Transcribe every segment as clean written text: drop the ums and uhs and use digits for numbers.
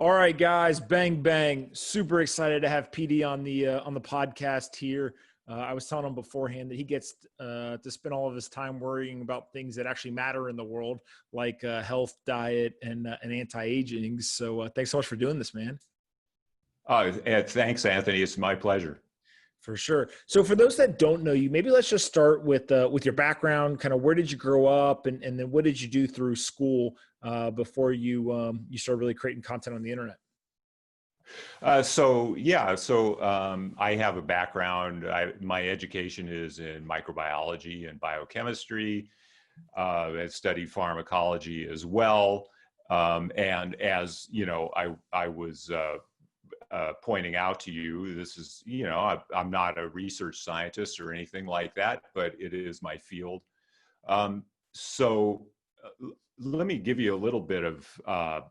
All right, guys, bang, bang. Super excited to have PD on the podcast here. I was telling him beforehand that he gets to spend all of his time worrying about things that actually matter in the world, like health, diet, and anti-aging. So thanks so much for doing this, man. Thanks, Anthony. It's my pleasure. For sure. So for those that don't know you, maybe let's just start with your background. Kind of where did you grow up, and then what did you do through school before you started really creating content on the internet? So I have a background. My education is in microbiology and biochemistry. I studied pharmacology as well. And as you know, I was pointing out to you, this is, I'm not a research scientist or anything like that, but it is my field. So let me give you a little bit of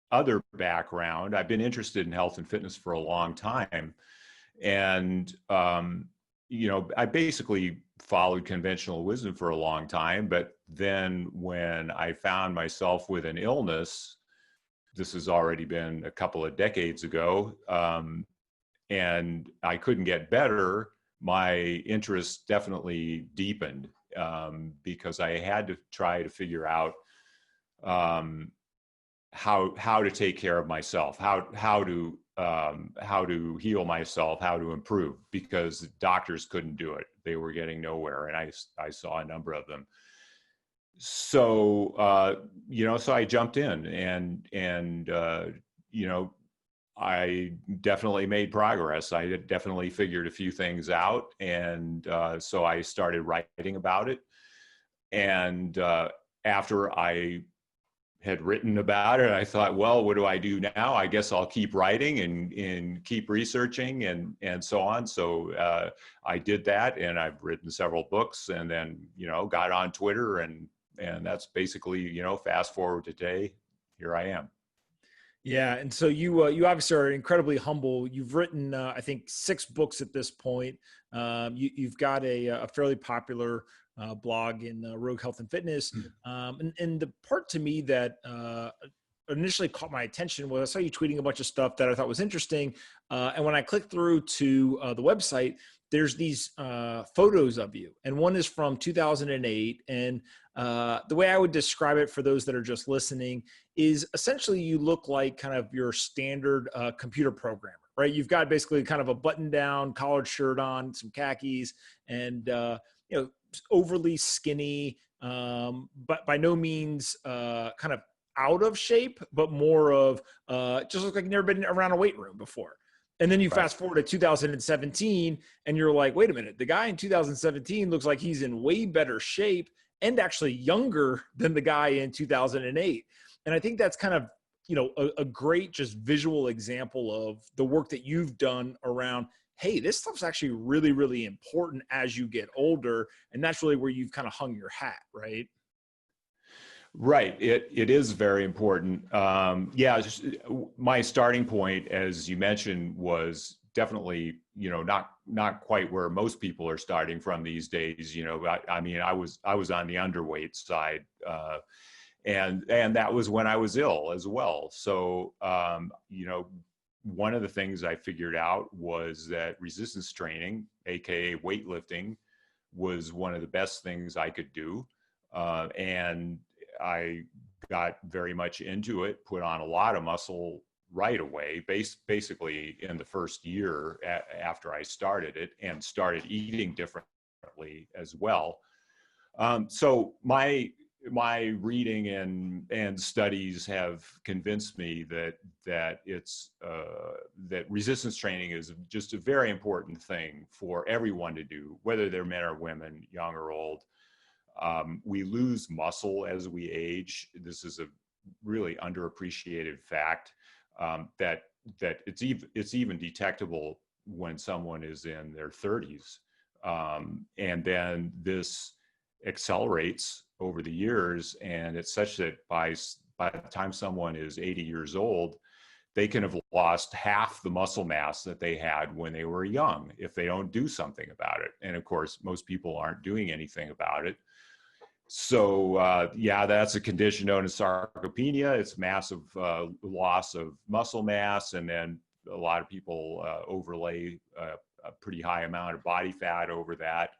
other background. I've been interested in health and fitness for a long time. And, I basically followed conventional wisdom for a long time. But then when I found myself with an illness, this has already been a couple of decades ago, and I couldn't get better, my interest definitely deepened because I had to try to figure out how to take care of myself, how to heal myself, how to improve, because doctors couldn't do it. They were getting nowhere, and I saw a number of them. So so I jumped in, and I definitely made progress. I definitely figured a few things out, and so I started writing about it. And after I had written about it, I thought, well, what do I do now? I guess I'll keep writing and keep researching and so on. So I did that, and I've written several books, and then got on Twitter, and that's basically, fast forward to today, here I am. Yeah. And so you obviously are incredibly humble. You've written, I think, 6 books at this point. You've got a fairly popular blog in Rogue Health and Fitness. And the part to me that initially caught my attention was I saw you tweeting a bunch of stuff that I thought was interesting. And when I clicked through to the website, there's these photos of you. And one is from 2008. And the way I would describe it for those that are just listening is essentially you look like kind of your standard computer programmer, right? You've got basically kind of a button down collared shirt on, some khakis, and overly skinny, but by no means kind of out of shape, but more of just look like you've never been around a weight room before. And then you fast forward to 2017 and you're like, wait a minute, the guy in 2017 looks like he's in way better shape and actually younger than the guy in 2008. And I think that's kind of, a great just visual example of the work that you've done around, hey, this stuff's actually really, really important as you get older. And that's really where you've kind of hung your hat, right? Right. It is very important. My starting point, as you mentioned, was definitely, not quite where most people are starting from these days. I was on the underweight side, and that was when I was ill as well. So, one of the things I figured out was that resistance training, AKA weightlifting, was one of the best things I could do. And I got very much into it, put on a lot of muscle right away, basically in the first year after I started it, and started eating differently as well. So my reading and studies have convinced me that it's that resistance training is just a very important thing for everyone to do, whether they're men or women, young or old. We lose muscle as we age. This is a really underappreciated fact, that it's even detectable when someone is in their 30s. And then this accelerates over the years, and it's such that by the time someone is 80 years old, they can have lost half the muscle mass that they had when they were young if they don't do something about it. And of course, most people aren't doing anything about it. Yeah, that's a condition known as sarcopenia. It's massive loss of muscle mass, and then a lot of people overlay a pretty high amount of body fat over that,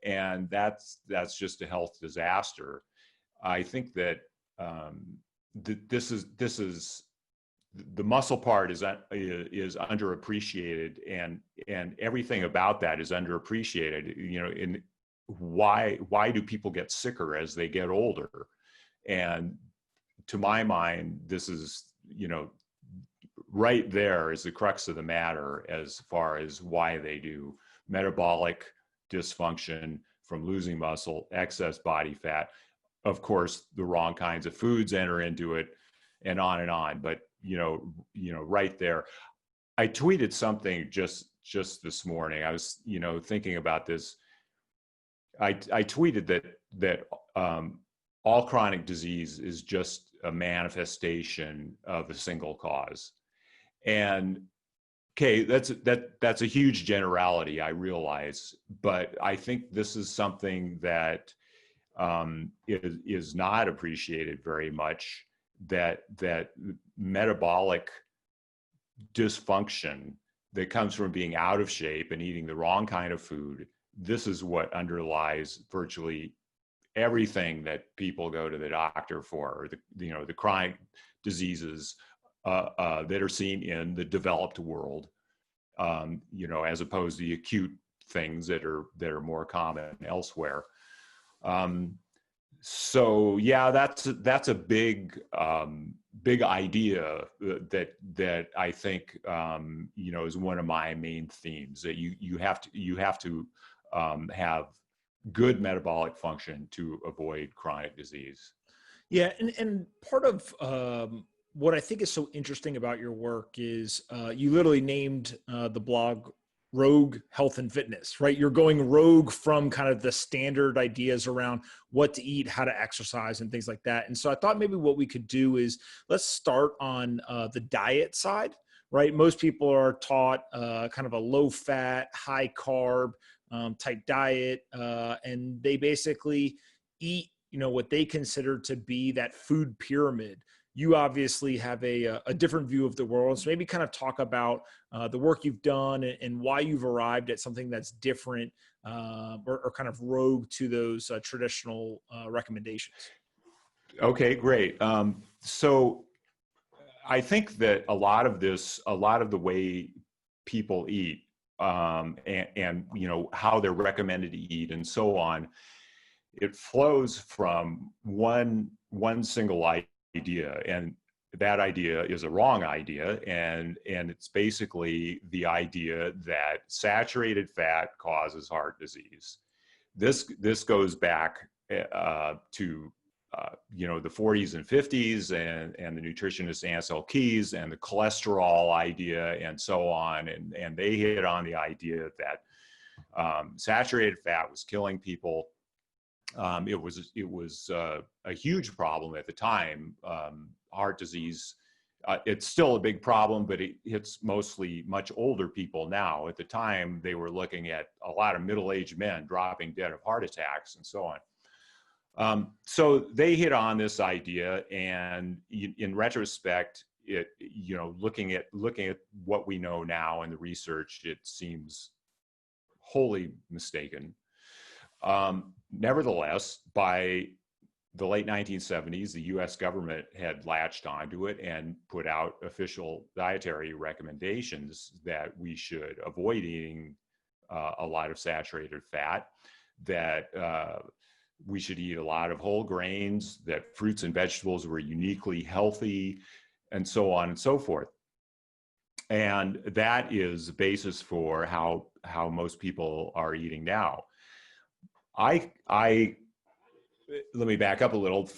and that's just a health disaster. I think that this is the muscle part is underappreciated, and everything about that is underappreciated. In why do people get sicker as they get older? And to my mind, this is, right there is the crux of the matter as far as why they do. Metabolic dysfunction from losing muscle, excess body fat. Of course, the wrong kinds of foods enter into it, and on and on. But right there, I tweeted something just this morning. I was thinking about this. I tweeted that all chronic disease is just a manifestation of a single cause. And okay, that's a huge generality, I realize, but I think this is something that is not appreciated very much. That metabolic dysfunction that comes from being out of shape and eating the wrong kind of food. This is what underlies virtually everything that people go to the doctor for, or the chronic diseases that are seen in the developed world, as opposed to the acute things that are more common elsewhere. So yeah, that's a big idea that I think is one of my main themes, that you have to have good metabolic function to avoid chronic disease. Yeah, and part of what I think is so interesting about your work is you literally named the blog Rogue Health and Fitness, right? You're going rogue from kind of the standard ideas around what to eat, how to exercise, and things like that. And so I thought maybe what we could do is let's start on the diet side, right? Most people are taught kind of a low fat, high carb type diet, and they basically eat, what they consider to be that food pyramid. You obviously have a different view of the world. So maybe kind of talk about the work you've done and why you've arrived at something that's different or kind of rogue to those traditional recommendations. Okay, great. So I think that a lot of the way people eat and how they're recommended to eat and so on, it flows from one single idea, and that idea is a wrong idea, and it's basically the idea that saturated fat causes heart disease. This goes back to the 40s and 50s, and the nutritionist Ansel Keys and the cholesterol idea and so on, and they hit on the idea that saturated fat was killing people. It was a huge problem at the time. Heart disease, it's still a big problem, but it hits mostly much older people now. At the time, they were looking at a lot of middle-aged men dropping dead of heart attacks and so on. So they hit on this idea, and in retrospect, looking at what we know now in the research, it seems wholly mistaken. Nevertheless, by the late 1970s, the US government had latched onto it and put out official dietary recommendations that we should avoid eating a lot of saturated fat, that we should eat a lot of whole grains, that fruits and vegetables were uniquely healthy, and so on and so forth. And that is the basis for how most people are eating now. Let me back up a little.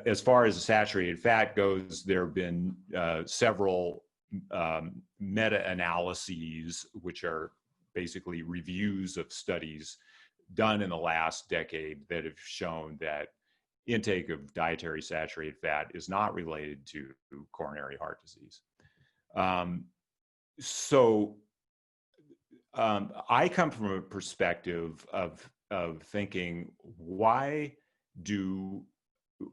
As far as saturated fat goes, there have been several meta-analyses, which are basically reviews of studies done in the last decade, that have shown that intake of dietary saturated fat is not related to coronary heart disease. I come from a perspective of thinking, why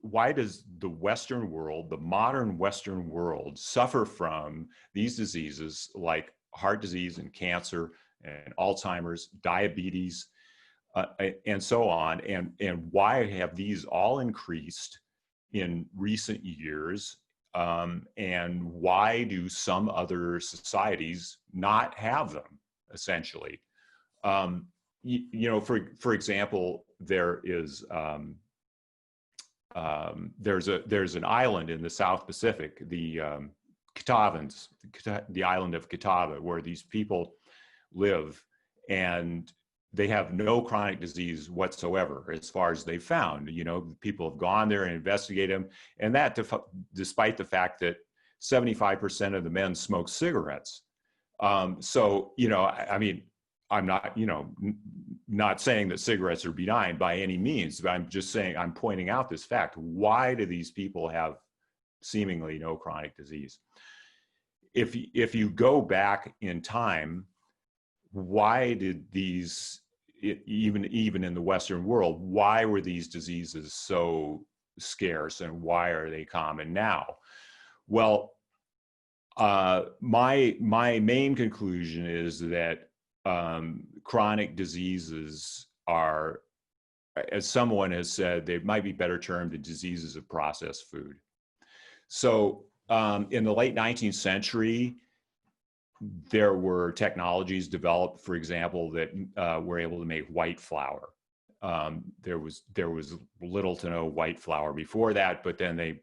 why does the Western world, the modern Western world, suffer from these diseases like heart disease and cancer and Alzheimer's, diabetes, and so on? And why have these all increased in recent years? And why do some other societies not have them, essentially? For example, there's an island in the South Pacific, the Kitavans, the island of Kitava, where these people live, and they have no chronic disease whatsoever, as far as they found. People have gone there and investigated them, and that despite the fact that 75% of the men smoke cigarettes. So, I mean, I'm not saying that cigarettes are benign by any means, but I'm just saying, I'm pointing out this fact. Why do these people have seemingly no chronic disease? If you go back in time, why did these, even in the Western world, why were these diseases so scarce, and why are they common now? Well, my main conclusion is that chronic diseases are, as someone has said, they might be better termed the diseases of processed food. So in the late 19th century, there were technologies developed, for example, that were able to make white flour. There was little to no white flour before that, but then they,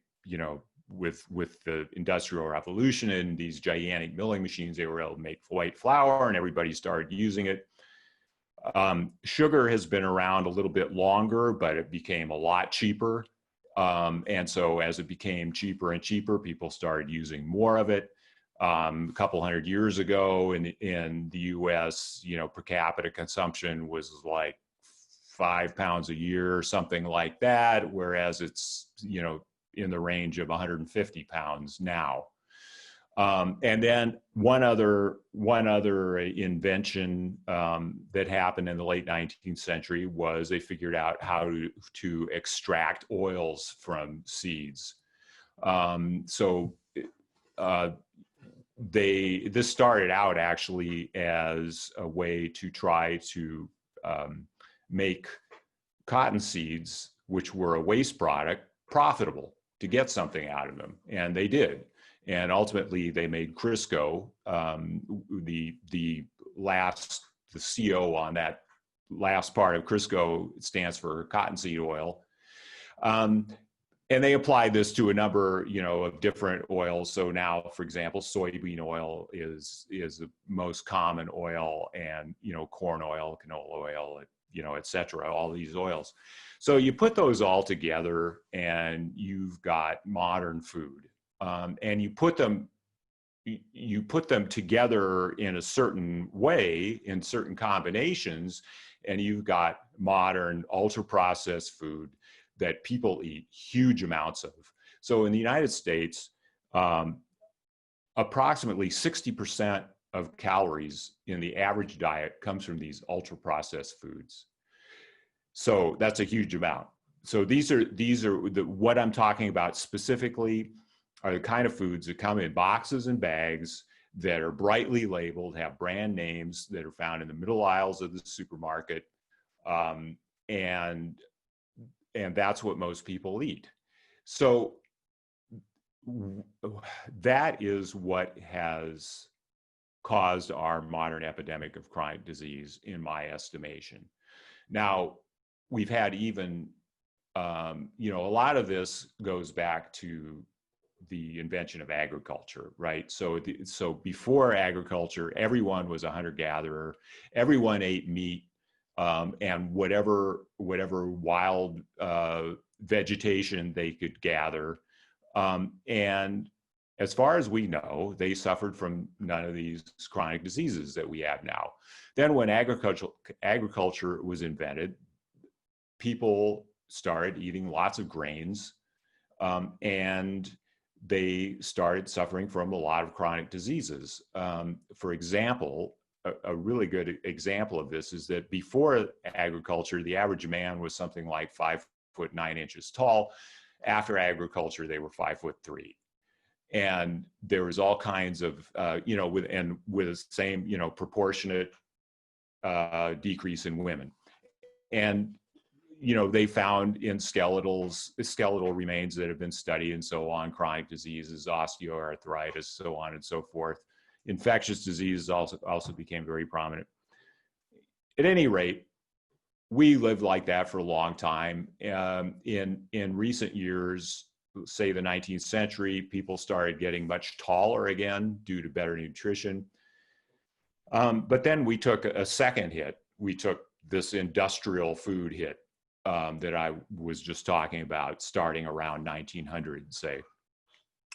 with the Industrial Revolution and these gigantic milling machines, they were able to make white flour, and everybody started using it. Sugar has been around a little bit longer, but it became a lot cheaper. And so as it became cheaper and cheaper, people started using more of it. A couple hundred years ago in the US, per capita consumption was like 5 pounds a year or something like that, whereas it's, in the range of 150 pounds now. And then one other invention that happened in the late 19th century was they figured out how to extract oils from seeds. This started out actually as a way to try to make cotton seeds, which were a waste product, profitable, to get something out of them, and they did. And ultimately, they made Crisco. The CO on that last part of Crisco stands for cottonseed oil. And they applied this to a number, of different oils. So now, for example, soybean oil is the most common oil, and, corn oil, canola oil, et cetera, all these oils. So you put those all together and you've got modern food. And you put them together in a certain way, in certain combinations, and you've got modern ultra-processed food that people eat huge amounts of. So in the United States, approximately 60% of calories in the average diet comes from these ultra-processed foods. So that's a huge amount. So these are what I'm talking about specifically are the kind of foods that come in boxes and bags that are brightly labeled, have brand names, that are found in the middle aisles of the supermarket, and that's what most people eat. So that is what has caused our modern epidemic of chronic disease, in my estimation. Now, we've had even, a lot of this goes back to the invention of agriculture, right? So before agriculture, everyone was a hunter-gatherer. Everyone ate meat, and whatever wild vegetation they could gather. And as far as we know, they suffered from none of these chronic diseases that we have now. Then when agriculture was invented, people started eating lots of grains, and they started suffering from a lot of chronic diseases. For example, a really good example of this is that before agriculture, the average man was something like 5 5'9" tall. After agriculture, they were 5'3". And there was all kinds of, with the same, proportionate decrease in women. And, they found in skeletal remains that have been studied and so on, chronic diseases, osteoarthritis, so on and so forth. Infectious diseases also became very prominent. At any rate, we lived like that for a long time. In recent years, say the 19th century, people started getting much taller again due to better nutrition. But then we took a second hit. We took this industrial food hit that I was just talking about, starting around 1900, say.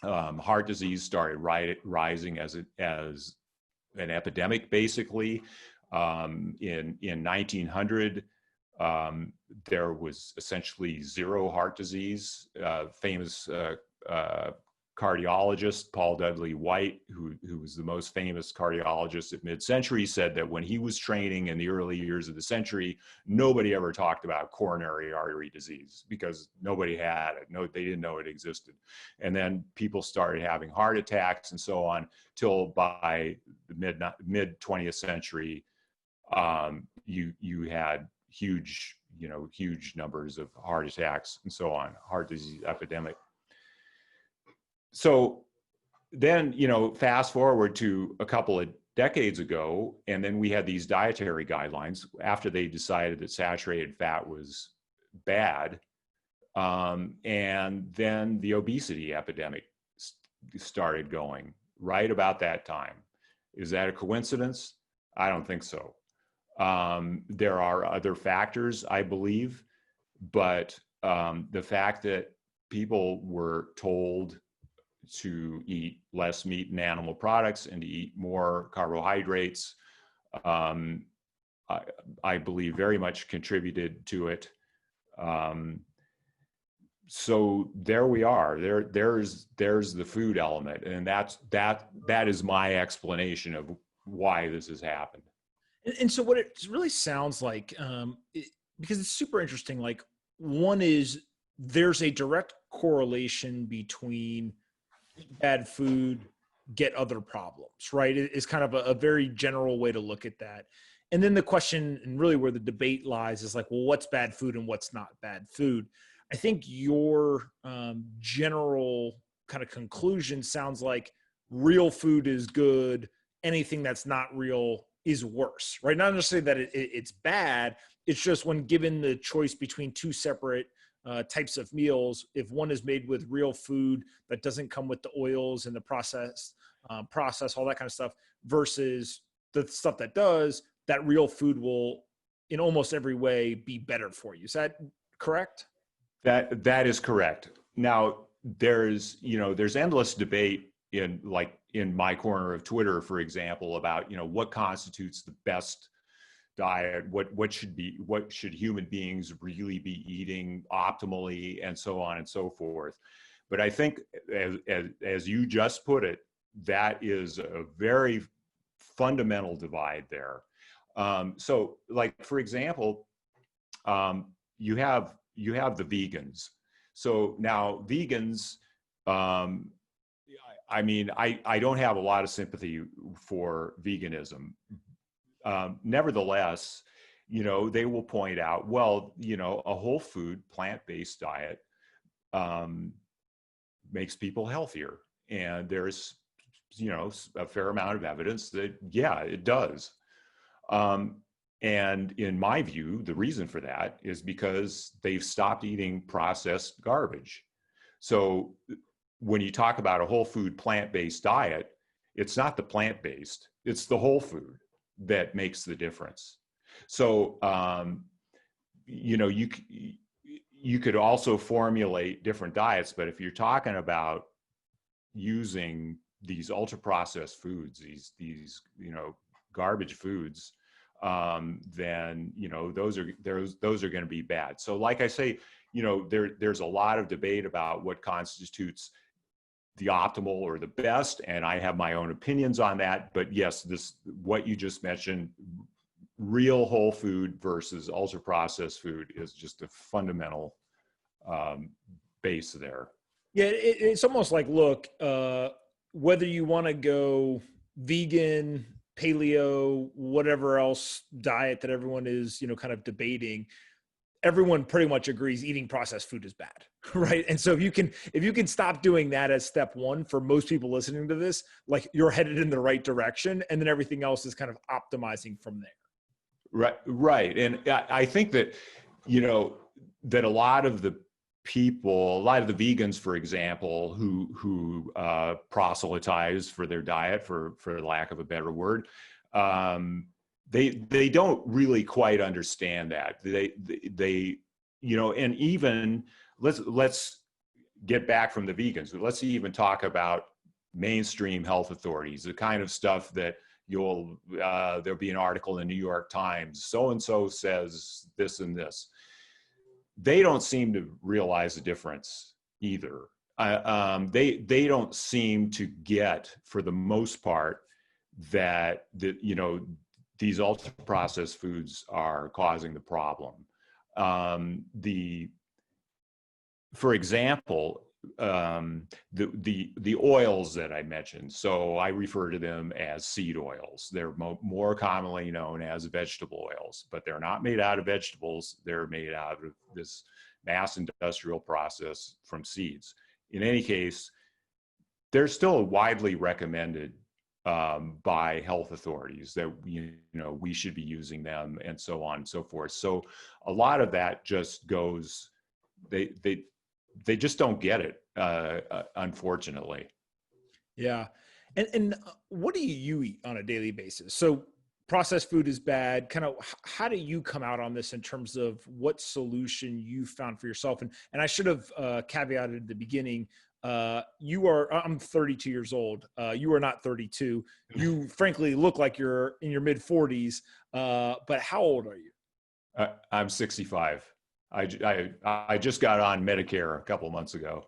Heart disease started rising as an epidemic, basically. In 1900, there was essentially zero heart disease. Famous cardiologist Paul Dudley White, who was the most famous cardiologist at mid-century, said that when he was training in the early years of the century, nobody ever talked about coronary artery disease because nobody had it. No, they didn't know it existed. And then people started having heart attacks and so on till by the mid 20th century, you had huge numbers of heart attacks and so on, heart disease epidemic. So then, fast forward to a couple of decades ago, and then we had these dietary guidelines after they decided that saturated fat was bad. And then the obesity epidemic started going right about that time. Is that a coincidence? I don't think so. There are other factors, I believe, but the fact that people were told to eat less meat and animal products and to eat more carbohydrates, I believe very much contributed to it. So there we are. There's the food element, and that is my explanation of why this has happened. And so what it really sounds like, because it's super interesting, like one is there's a direct correlation between bad food, get other problems, right? It's kind of a very general way to look at that. And then the question, and really where the debate lies, is like, well, what's bad food and what's not bad food? I think your general kind of conclusion sounds like real food is good. Anything that's not real is worse, right? Not necessarily that it's bad. It's just when given the choice between two separate types of meals, if one is made with real food that doesn't come with the oils and the process, all that kind of stuff, versus the stuff that does, that real food will, in almost every way, be better for you. Is that correct? That is correct. Now, there's endless debate in my corner of Twitter, for example, about what constitutes the best diet, what should human beings really be eating optimally, and so on and so forth. But I think, as you just put it, that is a very fundamental divide there. So, like, for example, you have the vegans. So now vegans, I mean, I don't have a lot of sympathy for veganism. Nevertheless, they will point out, well, a whole food, plant-based diet makes people healthier. And there's, a fair amount of evidence that, yeah, it does. And in my view, the reason for that is because they've stopped eating processed garbage. So when you talk about a whole food plant-based diet, it's not the plant-based, it's the whole food that makes the difference. So, you could also formulate different diets, but if you're talking about using these ultra-processed foods, these garbage foods, then those are going to be bad. So, like I say, there's a lot of debate about what constitutes the optimal or the best, and I have my own opinions on that. But yes, what you just mentioned, real whole food versus ultra processed food, is just a fundamental base there. Yeah, it's almost like, look, whether you want to go vegan, paleo, whatever else diet that everyone is, kind of debating, everyone pretty much agrees eating processed food is bad, right? And so if you can stop doing that as step one for most people listening to this, like, you're headed in the right direction, and then everything else is kind of optimizing from there. Right. And I think that, that a lot of the vegans, for example, who proselytize for their diet, for lack of a better word, they don't really quite understand that. They and even let's get back from the vegans. Let's even talk about mainstream health authorities, the kind of stuff that there'll be an article in the New York Times, so-and-so says this and this. They don't seem to realize the difference either. They don't seem to get, for the most part, that these ultra processed foods are causing the problem. For example, the oils that I mentioned, so I refer to them as seed oils. They're more commonly known as vegetable oils, but they're not made out of vegetables. They're made out of this mass industrial process from seeds. In any case, they're still widely recommended by health authorities that we should be using them, and so on and so forth. So a lot of that just goes, they just don't get it, unfortunately. Yeah. And what do you eat on a daily basis? So processed food is bad. Kind of, how do you come out on this in terms of what solution you found for yourself? And I should have caveated at the beginning. I'm 32 years old. You are not 32. You frankly look like you're in your mid 40s. But how old are you? I'm 65. I just got on Medicare a couple of months ago.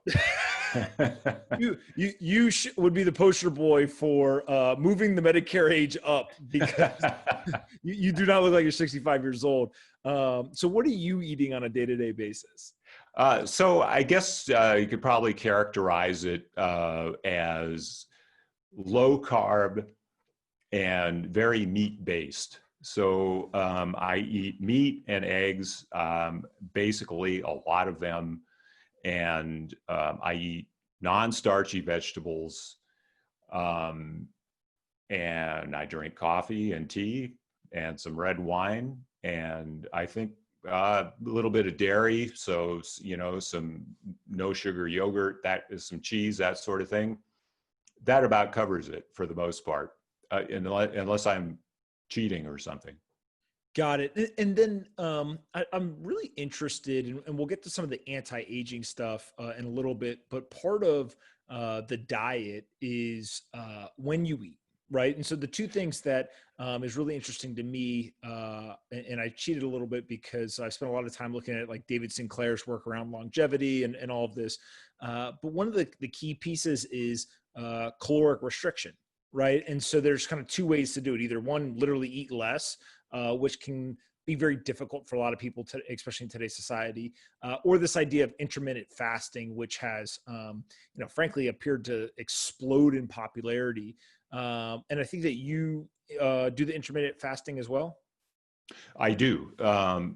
You would be the poster boy for moving the Medicare age up, because you do not look like you're 65 years old. So what are you eating on a day-to-day basis? So I guess you could probably characterize it as low carb and very meat based. So I eat meat and eggs, basically a lot of them, and I eat non-starchy vegetables, and I drink coffee and tea and some red wine, and I think a little bit of dairy, so some no sugar yogurt, that is some cheese, that sort of thing. That about covers it for the most part, unless I'm cheating or something. Got it. And then I'm really interested, and we'll get to some of the anti-aging stuff in a little bit, but part of the diet is when you eat, right? And so the two things that is really interesting to me, and I cheated a little bit because I spent a lot of time looking at like David Sinclair's work around longevity and all of this. But one of the key pieces is caloric restriction, right? And so there's kind of two ways to do it. Either one, literally eat less, which can be very difficult for a lot of people, especially in today's society, or this idea of intermittent fasting, which has, frankly, appeared to explode in popularity. And I think that you do the intermittent fasting as well. I do.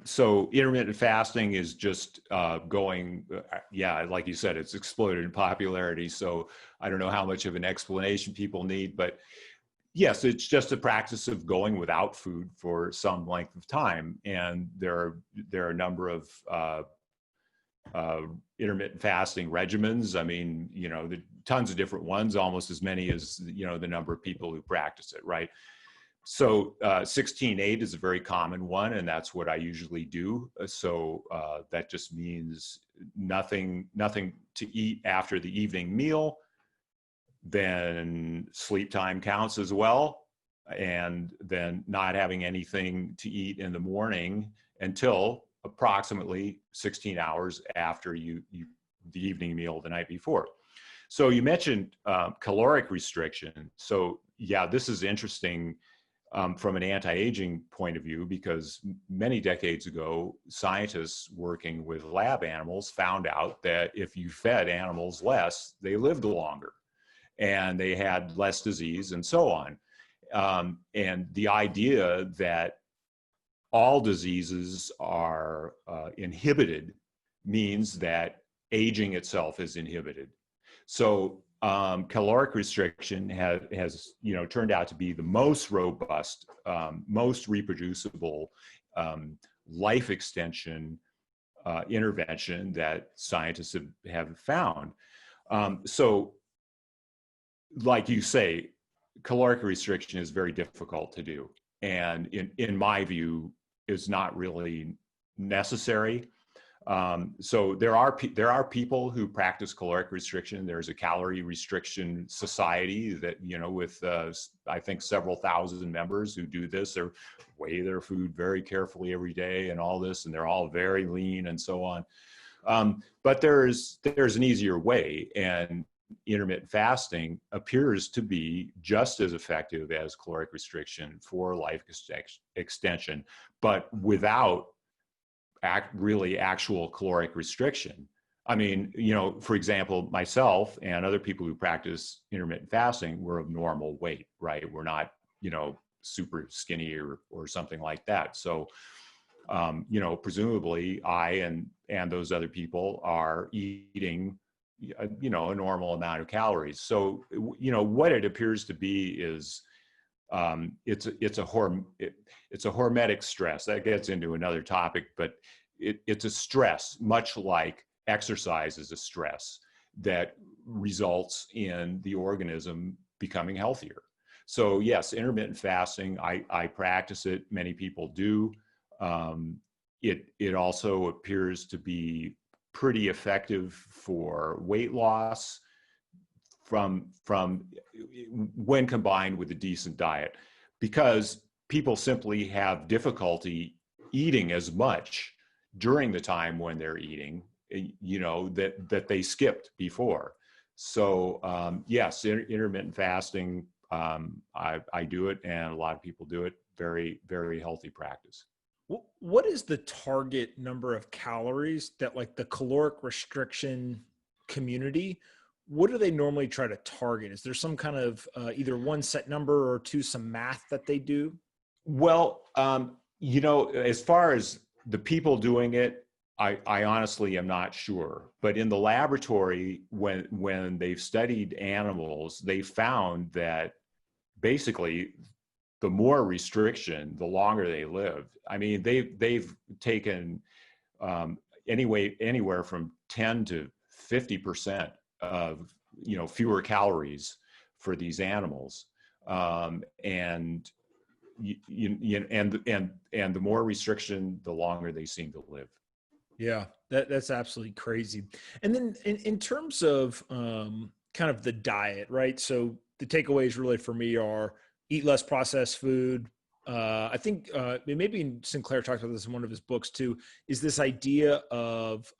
So intermittent fasting is just going, like you said, it's exploded in popularity. So I don't know how much of an explanation people need, but yes, it's just a practice of going without food for some length of time. And there are a number of intermittent fasting regimens. I mean, the tons of different ones, almost as many as, the number of people who practice it, right? So 16-8 is a very common one, and that's what I usually do. So that just means nothing to eat after the evening meal. Then sleep time counts as well, and then not having anything to eat in the morning until approximately 16 hours after the evening meal the night before. So you mentioned caloric restriction. So yeah, this is interesting. from an anti-aging point of view, because many decades ago, scientists working with lab animals found out that if you fed animals less, they lived longer and they had less disease and so on. And the idea that all diseases are inhibited means that aging itself is inhibited. So caloric restriction has turned out to be the most robust, most reproducible life extension intervention that scientists have found. So, like you say, caloric restriction is very difficult to do, and in my view, is not really necessary. So there are people who practice caloric restriction. There's a calorie restriction society that, with I think several thousand members who do this. They weigh their food very carefully every day and all this, and they're all very lean and so on. But there's an easier way, and intermittent fasting appears to be just as effective as caloric restriction for life extension, but without really actual caloric restriction. I mean, for example, myself and other people who practice intermittent fasting, we're of normal weight, right? We're not, super skinny or something like that. So, presumably I and those other people are eating, a normal amount of calories. So, what it appears to be is it's a hormetic stress. That gets into another topic, but it's a stress, much like exercise is a stress that results in the organism becoming healthier. So yes, intermittent fasting, I practice it. Many people do. It also appears to be pretty effective for weight loss from when combined with a decent diet, because people simply have difficulty eating as much during the time when they're eating, that they skipped before. So yes, intermittent fasting, I do it, and a lot of people do it. Very, very healthy practice. What is the target number of calories that, like, the caloric restriction community, what do they normally try to target? Is there some kind of either one set number or two, some math that they do? Well, as far as the people doing it, I honestly am not sure. But in the laboratory, when they've studied animals, they found that basically the more restriction, the longer they live. I mean, they've taken anywhere from 10 to 50% of fewer calories for these animals, and the more restriction, the longer they seem to live. Yeah, that's absolutely crazy. And then in terms of kind of the diet, right? So the takeaways really for me are eat less processed food. I think maybe Sinclair talked about this in one of his books too, is this idea of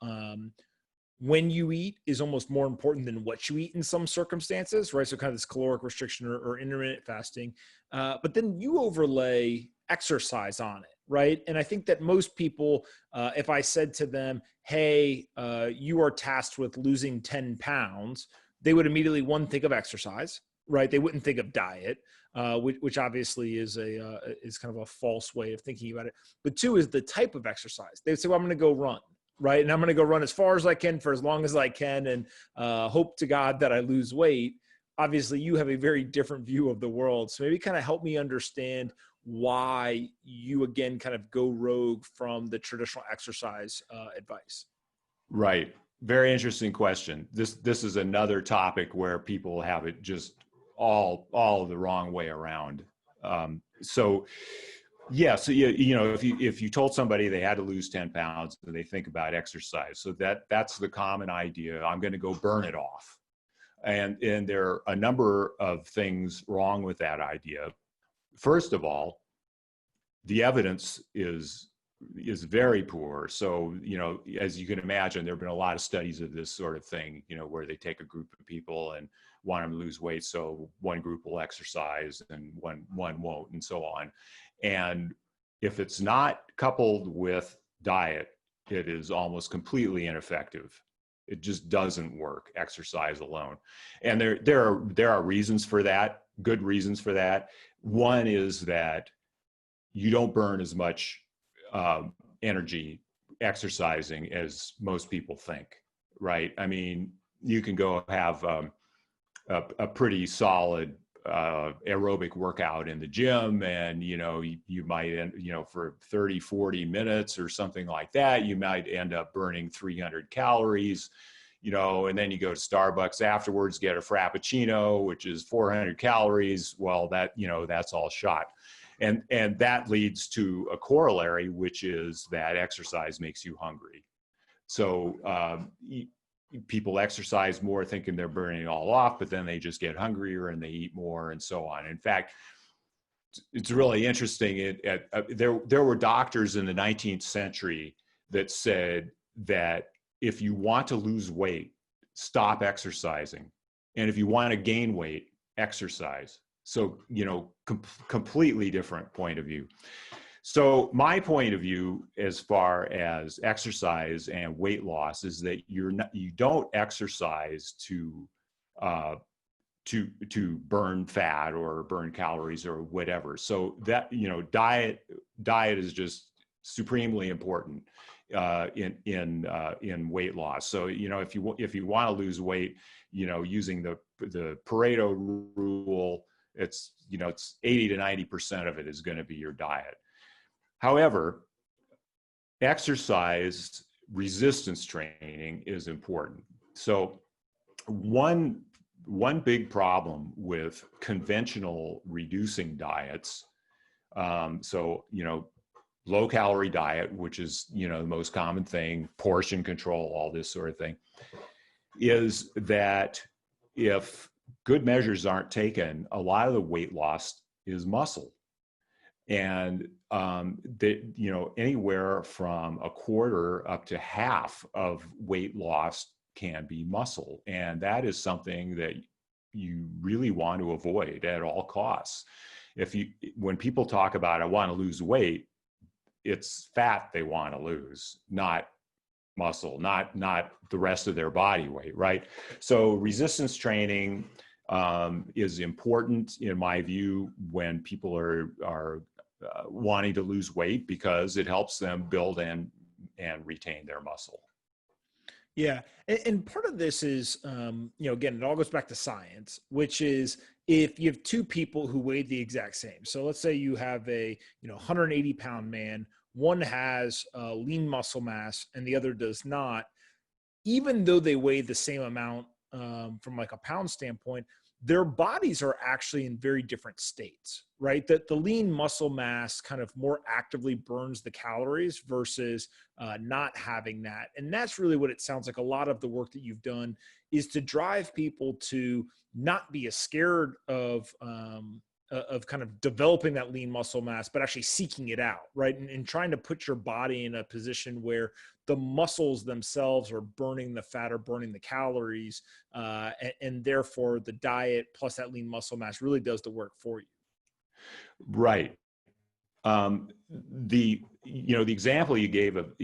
when you eat is almost more important than what you eat in some circumstances, right? So kind of this caloric restriction or intermittent fasting. But then you overlay exercise on it, right? And I think that most people, if I said to them, hey, you are tasked with losing 10 pounds, they would immediately, one, think of exercise, right? They wouldn't think of diet, which obviously is kind of a false way of thinking about it. But two is the type of exercise. They would say, well, I'm going to go run, right? And I'm going to go run as far as I can for as long as I can, and hope to God that I lose weight. Obviously, you have a very different view of the world. So maybe kind of help me understand why you, again, kind of go rogue from the traditional exercise advice. Right. Very interesting question. This is another topic where people have it just all the wrong way around. So if you told somebody they had to lose 10 pounds, and they think about exercise, so that's the common idea. I'm going to go burn it off. And there are a number of things wrong with that idea. First of all, the evidence is is very poor. So, as you can imagine, there have been a lot of studies of this sort of thing, where they take a group of people and want them to lose weight. So one group will exercise and one won't, and so on. And if it's not coupled with diet, it is almost completely ineffective. It just doesn't work, exercise alone. And there are reasons for that, good reasons for that. One is that you don't burn as much energy exercising as most people think, right? I mean, you can go have a pretty solid aerobic workout in the gym, and you might end, for 30, 40 minutes or something like that, you might end up burning 300 calories, and then you go to Starbucks afterwards, get a Frappuccino, which is 400 calories. Well, that's all shot. And that leads to a corollary, which is that exercise makes you hungry. So people exercise more thinking they're burning it all off, but then they just get hungrier and they eat more and so on. In fact, it's really interesting. There were doctors in the 19th century that said that if you want to lose weight, stop exercising. And if you want to gain weight, exercise. So, completely different point of view. So my point of view as far as exercise and weight loss is that you don't exercise to burn fat or burn calories or whatever. So that, diet is just supremely important in weight loss. So, if you want to lose weight, using the Pareto rule, it's 80 to 90% of it is going to be your diet. However, exercise resistance training is important. So one big problem with conventional reducing diets, low calorie diet, which is, the most common thing, portion control, all this sort of thing, is that if good measures aren't taken, a lot of the weight loss is muscle. And anywhere from a quarter up to half of weight loss can be muscle. And that is something that you really want to avoid at all costs. When people talk about, I want to lose weight, it's fat they want to lose, not muscle, not the rest of their body weight, right? So resistance training is important in my view when people are wanting to lose weight, because it helps them build and retain their muscle. Yeah. And part of this is, again, it all goes back to science, which is if you have two people who weighed the exact same. So let's say you have a 180 pound man, one has lean muscle mass and the other does not. Even though they weigh the same amount from like a pound standpoint, their bodies are actually in very different states, right? That the lean muscle mass kind of more actively burns the calories versus not having that. And that's really what it sounds like a lot of the work that you've done is to drive people to not be as scared of kind of developing that lean muscle mass, but actually seeking it out, right? And trying to put your body in a position where the muscles themselves are burning the fat or burning the calories, and therefore the diet plus that lean muscle mass really does the work for you. Right. The example you gave of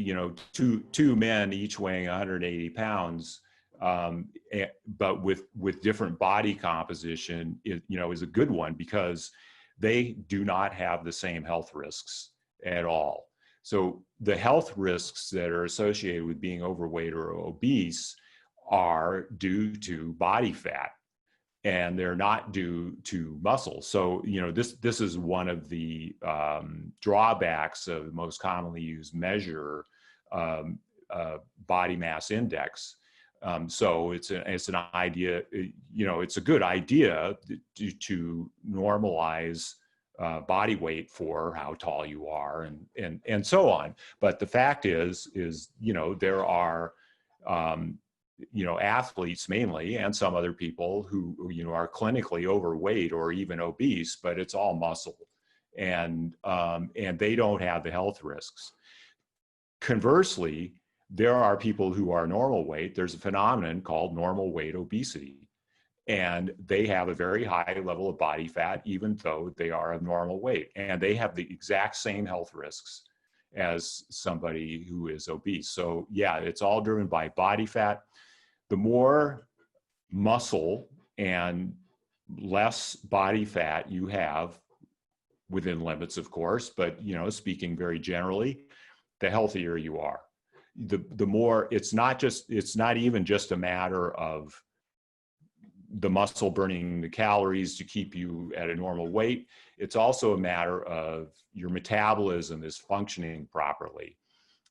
two men each weighing 180 pounds, but with different body composition, is a good one, because they do not have the same health risks at all. So the health risks that are associated with being overweight or obese are due to body fat, and they're not due to muscle. So, this is one of the drawbacks of the most commonly used measure, body mass index. So it's an idea, it's a good idea to normalize body weight for how tall you are and so on. But the fact is, there are, athletes mainly, and some other people who, are clinically overweight or even obese, but it's all muscle, and they don't have the health risks. Conversely, there are people who are normal weight. There's a phenomenon called normal weight obesity, and they have a very high level of body fat, even though they are of normal weight, and they have the exact same health risks as somebody who is obese. So yeah, it's all driven by body fat. The more muscle and less body fat you have, within limits, of course, but speaking very generally, the healthier you are. The more, it's not even just a matter of the muscle burning the calories to keep you at a normal weight. It's also a matter of your metabolism is functioning properly,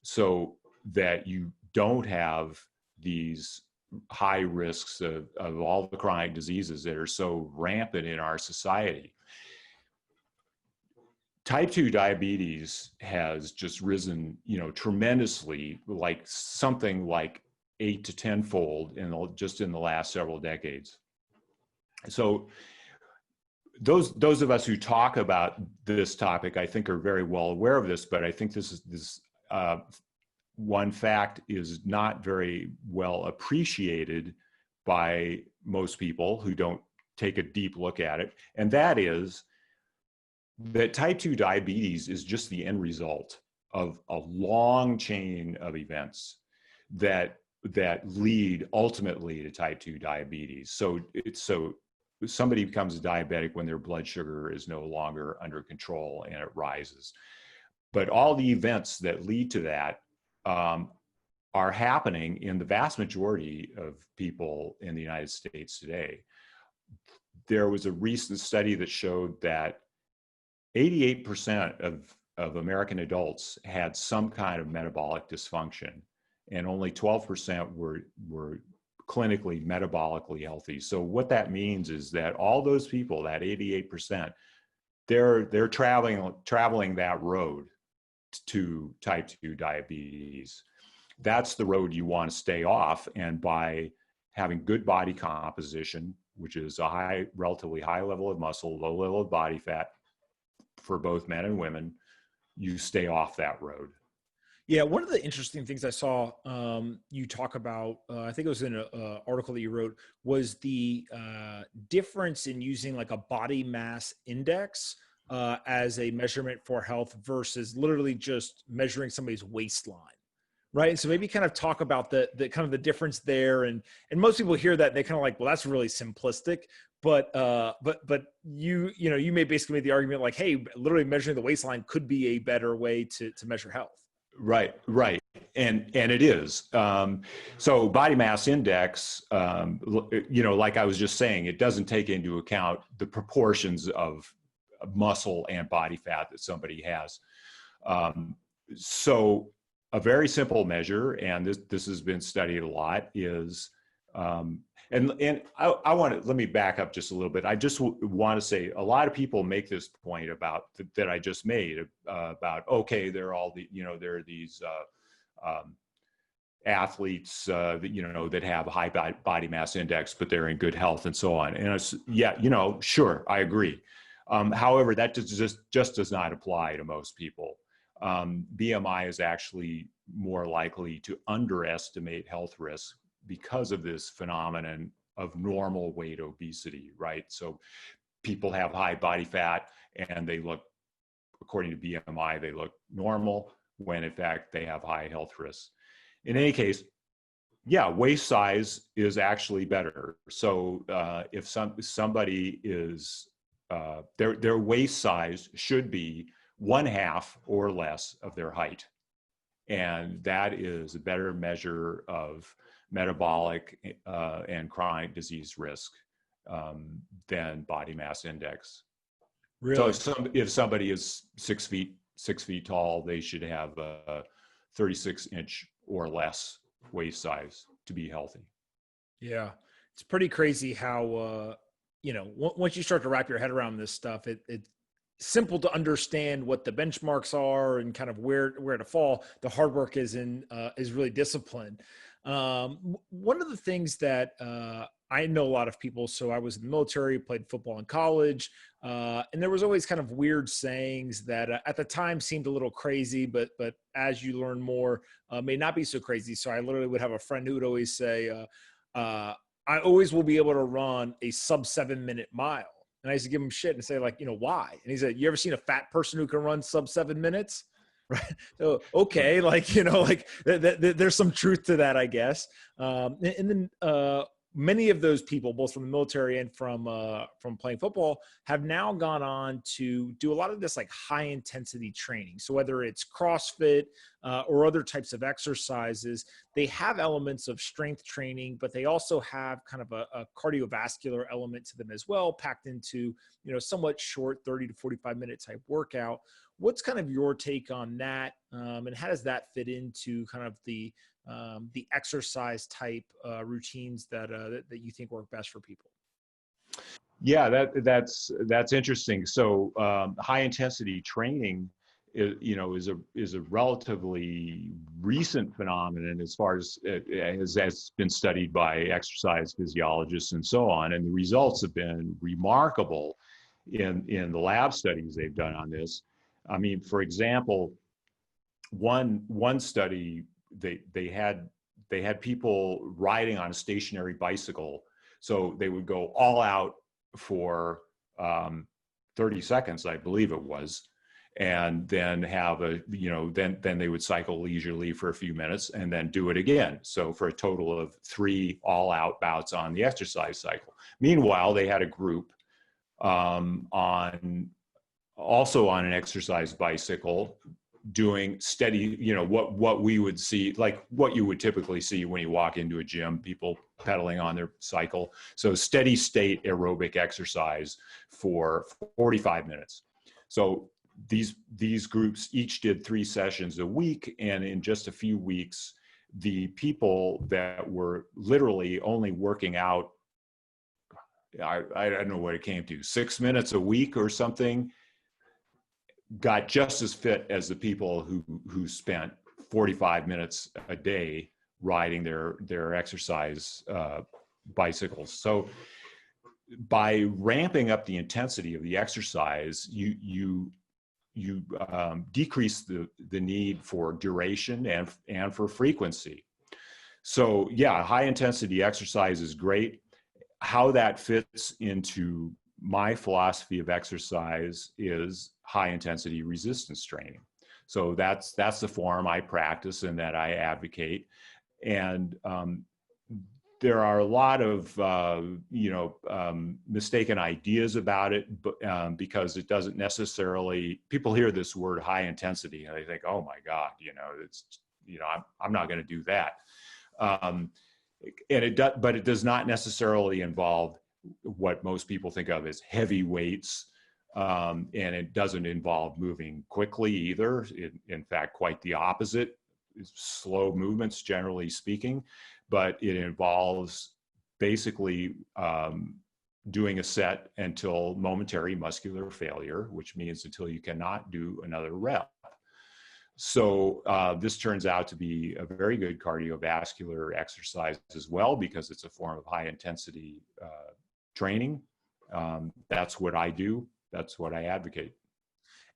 so that you don't have these high risks of all the chronic diseases that are so rampant in our society. Type 2 diabetes has just risen, tremendously, like something like 8 to 10-fold just in the last several decades. So those of us who talk about this topic, I think, are very well aware of this, but I think this one fact is not very well appreciated by most people who don't take a deep look at it. And that is that type 2 diabetes is just the end result of a long chain of events that lead ultimately to type 2 diabetes. So somebody becomes diabetic when their blood sugar is no longer under control and it rises. But all the events that lead to that are happening in the vast majority of people in the United States today. There was a recent study that showed that 88% of American adults had some kind of metabolic dysfunction, and only 12% were clinically metabolically healthy. So what that means is that all those people, that 88%, they're traveling that road to type 2 diabetes. That's the road you want to stay off, and by having good body composition, which is a relatively high level of muscle, low level of body fat for both men and women, you stay off that road. Yeah, one of the interesting things I saw you talk about, I think it was in an article that you wrote, was the difference in using like a body mass index as a measurement for health versus literally just measuring somebody's waistline, right? And so maybe kind of talk about the kind of the difference there. And most people hear that and they kind of like, well, that's really simplistic. But you may basically make the argument like, hey, literally measuring the waistline could be a better way to measure health. Right. And it is. So body mass index, like I was just saying, it doesn't take into account the proportions of muscle and body fat that somebody has. So a very simple measure, and this has been studied a lot, is, and let me back up just a little bit. I just want to say a lot of people make this point about that I just made about, okay, there are these athletes that have a high body mass index, but they're in good health and so on. And sure, I agree. However, that just does not apply to most people. BMI is actually more likely to underestimate health risks because of this phenomenon of normal weight obesity, right? So people have high body fat and they look, according to BMI, they look normal when in fact they have high health risks. In any case, yeah, waist size is actually better. So if somebody is, their waist size should be 1/2 or less of their height. And that is a better measure of metabolic and chronic disease risk than body mass index. Really? So if somebody is 6 feet tall, they should have a 36-inch or less waist size to be healthy. Yeah, it's pretty crazy how once you start to wrap your head around this stuff, it's simple to understand what the benchmarks are and kind of where to fall. The hard work is really discipline. One of the things that I know a lot of people. So I was in the military, played football in college, and there was always kind of weird sayings that at the time seemed a little crazy, but as you learn more, may not be so crazy. So I literally would have a friend who would always say, I always will be able to run a sub 7-minute mile. And I used to give him shit and say, like, why? And he said, you ever seen a fat person who can run sub 7 minutes? Right. So, okay. Like, like there's some truth to that, I guess. And then many of those people, both from the military and from playing football, have now gone on to do a lot of this like high intensity training. So whether it's CrossFit or other types of exercises, they have elements of strength training, but they also have kind of a cardiovascular element to them as well, packed into, somewhat short 30 to 45 minute type workout. What's kind of your take on that? And how does that fit into kind of the exercise type routines that you think work best for people? Yeah, that's interesting. So high intensity training is a relatively recent phenomenon as far as it has been studied by exercise physiologists and so on, and the results have been remarkable in the lab studies they've done on this. I mean, for example, one study, they had people riding on a stationary bicycle, so they would go all out for 30 seconds, I believe it was, and then have then they would cycle leisurely for a few minutes and then do it again. So for a total of 3 all-out bouts on the exercise cycle. Meanwhile, they had a group also on an exercise bicycle, doing steady, what we would see, like what you would typically see when you walk into a gym, people pedaling on their cycle. So steady state aerobic exercise for 45 minutes. So these groups each did 3 sessions a week, and in just a few weeks, the people that were literally only working out, I don't know what it came to, 6 minutes a week or something, got just as fit as the people who spent 45 minutes a day riding their exercise bicycles. So by ramping up the intensity of the exercise, you decrease the need for duration and for frequency. So yeah, high intensity exercise is great. How that fits into my philosophy of exercise is high intensity resistance training. So that's the form I practice and that I advocate. And there are a lot of mistaken ideas about it, but because it doesn't necessarily, people hear this word high intensity and they think, oh my God, I'm not going to do that. And but it does not necessarily involve what most people think of as heavy weights, and it doesn't involve moving quickly either. In fact, quite the opposite. It's slow movements, generally speaking, but it involves basically doing a set until momentary muscular failure, which means until you cannot do another rep. So this turns out to be a very good cardiovascular exercise as well, because it's a form of high intensity training. That's what I do. That's what I advocate.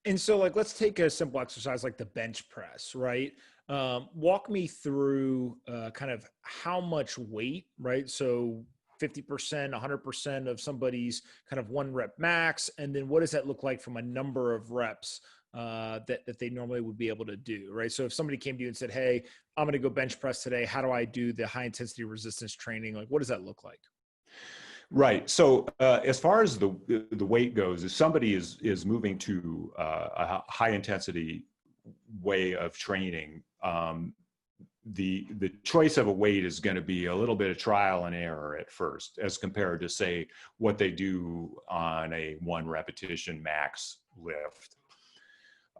And so, like, let's take a simple exercise like the bench press, right? Walk me through kind of how much weight, right? So 50%, 100% of somebody's kind of 1 rep max. And then what does that look like from a number of reps that they normally would be able to do, right? So if somebody came to you and said, hey, I'm going to go bench press today, how do I do the high intensity resistance training? Like, what does that look like? Right. So as far as the weight goes, if somebody is moving to a high intensity way of training, the choice of a weight is going to be a little bit of trial and error at first, as compared to, say, what they do on a 1 repetition max lift.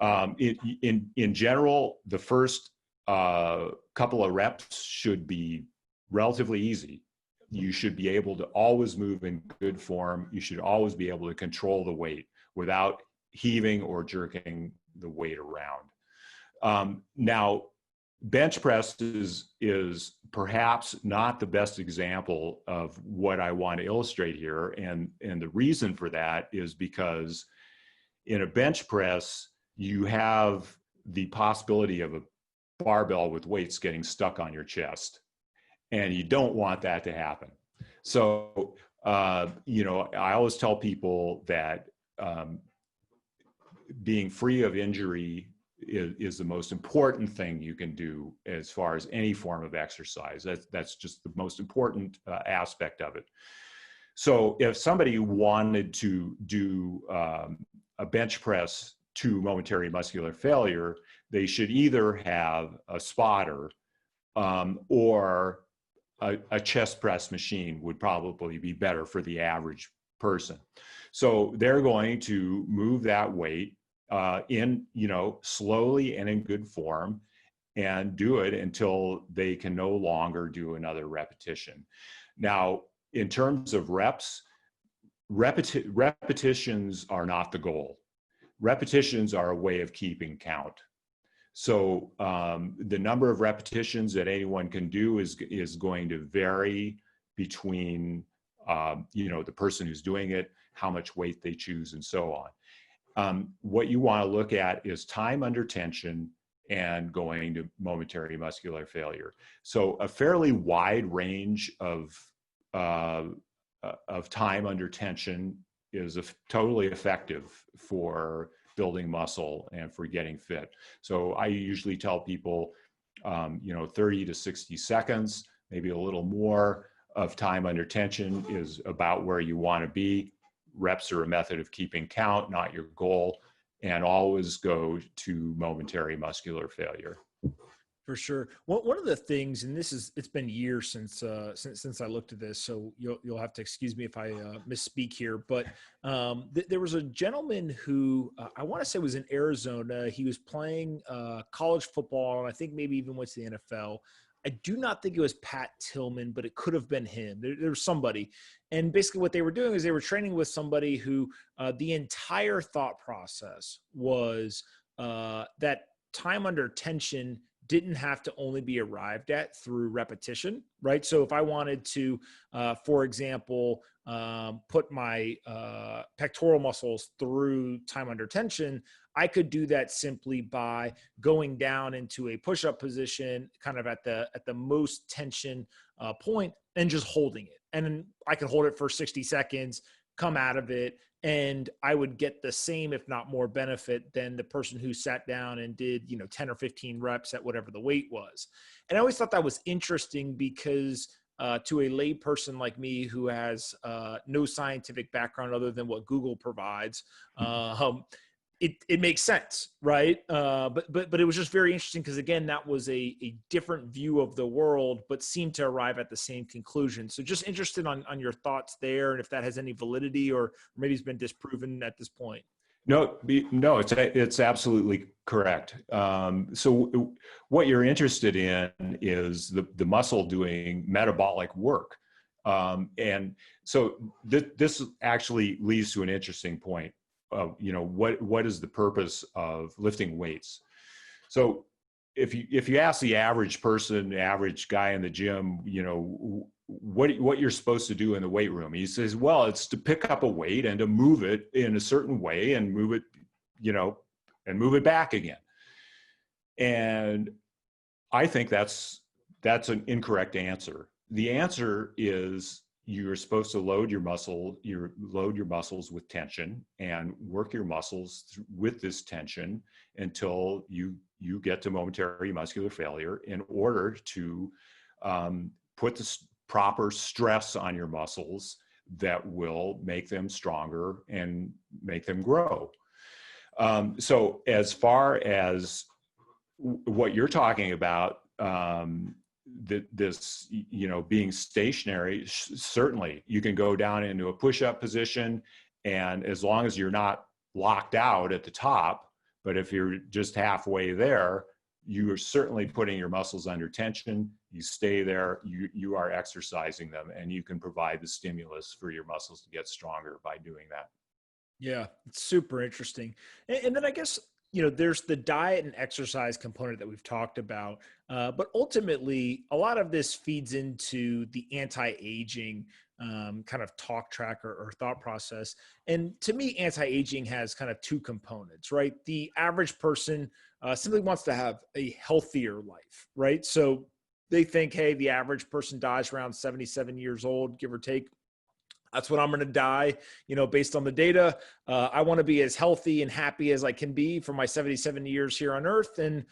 In general, the first couple of reps should be relatively easy. You should be able to always move in good form. You should always be able to control the weight without heaving or jerking the weight around. Now, bench press is perhaps not the best example of what I want to illustrate here. And the reason for that is because in a bench press, you have the possibility of a barbell with weights getting stuck on your chest, and you don't want that to happen. So, I always tell people that being free of injury is the most important thing you can do as far as any form of exercise. That's just the most important aspect of it. So if somebody wanted to do a bench press to momentary muscular failure, they should either have a spotter or a chest press machine would probably be better for the average person. So they're going to move that weight in, slowly and in good form, and do it until they can no longer do another repetition. Now, in terms of reps, repetitions are not the goal. Repetitions are a way of keeping count. So the number of repetitions that anyone can do is going to vary between the person who's doing it, how much weight they choose, and so on. What you want to look at is time under tension and going to momentary muscular failure. So a fairly wide range of time under tension is totally effective for building muscle and for getting fit. So I usually tell people, 30 to 60 seconds, maybe a little more of time under tension is about where you want to be. Reps are a method of keeping count, not your goal, and always go to momentary muscular failure. For sure. One of the things, and it's been years since I looked at this, so you'll have to excuse me if I misspeak here. But there was a gentleman who I want to say was in Arizona. He was playing college football, and I think maybe even went to the NFL. I do not think it was Pat Tillman, but it could have been him. There was somebody. And basically what they were doing is they were training with somebody who the entire thought process was that time under tension didn't have to only be arrived at through repetition, right? So if I wanted to, for example, put my pectoral muscles through time under tension, I could do that simply by going down into a push-up position, kind of at the most tension point, and just holding it. And then I could hold it for 60 seconds, come out of it, and I would get the same, if not more benefit than the person who sat down and did, 10 or 15 reps at whatever the weight was. And I always thought that was interesting because to a lay person like me who has no scientific background other than what Google provides, it makes sense, right? But it was just very interesting because, again, that was a different view of the world, but seemed to arrive at the same conclusion. So just interested on your thoughts there, and if that has any validity or maybe it's been disproven at this point. No, it's absolutely correct. So what you're interested in is the muscle doing metabolic work. And so this actually leads to an interesting point. What is the purpose of lifting weights? So if you ask the average person, the average guy in the gym, what you're supposed to do in the weight room, he says, well, it's to pick up a weight and to move it in a certain way and move it, and move it back again. And I think that's an incorrect answer. The answer is you're supposed to load your muscles with tension and work your muscles with this tension until you get to momentary muscular failure in order to put the proper stress on your muscles that will make them stronger and make them grow. So as far as what you're talking about, this being stationary, certainly you can go down into a push-up position, and as long as you're not locked out at the top, but if you're just halfway there, you are certainly putting your muscles under tension. You stay there, you are exercising them, and you can provide the stimulus for your muscles to get stronger by doing that. Yeah, it's super interesting. And then I guess there's the diet and exercise component that we've talked about, but ultimately a lot of this feeds into the anti-aging kind of talk track or thought process. And to me, anti-aging has kind of two components, right? The average person simply wants to have a healthier life, right? So they think, hey, the average person dies around 77 years old, give or take. That's when I'm going to die, based on the data. I want to be as healthy and happy as I can be for my 77 years here on earth, and,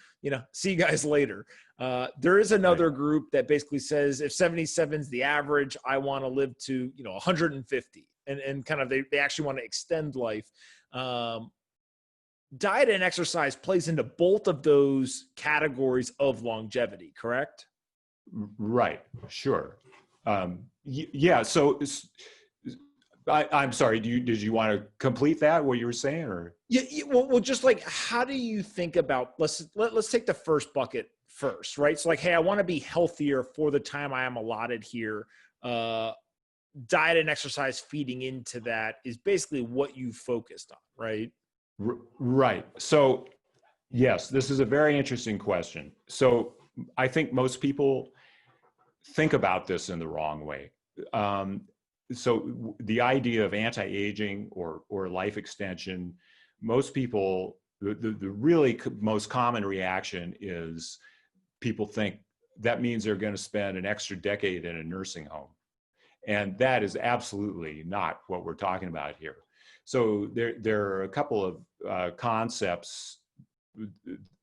see you guys later. There is another group that basically says if 77 is the average, I want to live to, 150, and kind of, they actually want to extend life. Diet and exercise plays into both of those categories of longevity, correct? Right. Sure. Yeah. So I'm sorry. Did you want to complete that, what you were saying, or? Yeah. Well, just like, how do you think about, let's take the first bucket first, right? So like, hey, I want to be healthier for the time I am allotted here. Diet and exercise feeding into that is basically what you focused on, right? Right. So yes, this is a very interesting question. So I think most people think about this in the wrong way. So the idea of anti-aging or life extension, most people, the really most common reaction is people think that means they're going to spend an extra decade in a nursing home. And that is absolutely not what we're talking about here. So there are a couple of concepts.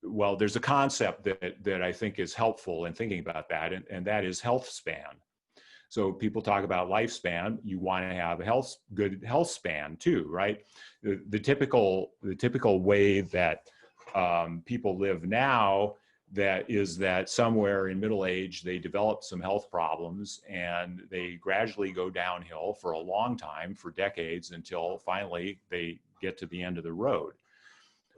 Well, there's a concept that I think is helpful in thinking about that, and that is health span. So people talk about lifespan. You want to have a good health span too, right? The typical way that people live now, that somewhere in middle age they develop some health problems and they gradually go downhill for a long time, for decades, until finally they get to the end of the road.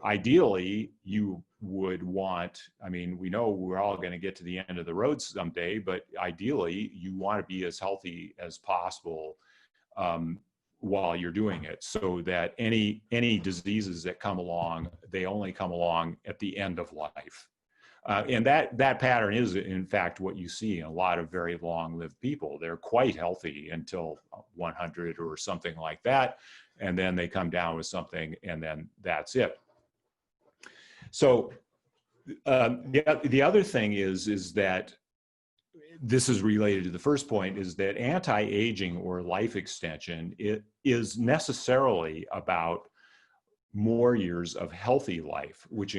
Ideally, you would want, we know we're all going to get to the end of the road someday, but ideally you want to be as healthy as possible while you're doing it, so that any diseases that come along, they only come along at the end of life. And that pattern is, in fact, what you see in a lot of very long-lived people. They're quite healthy until 100 or something like that, and then they come down with something, and then that's it. So the other thing is that this is related to the first point, is that anti-aging or life extension, it is necessarily about more years of healthy life, which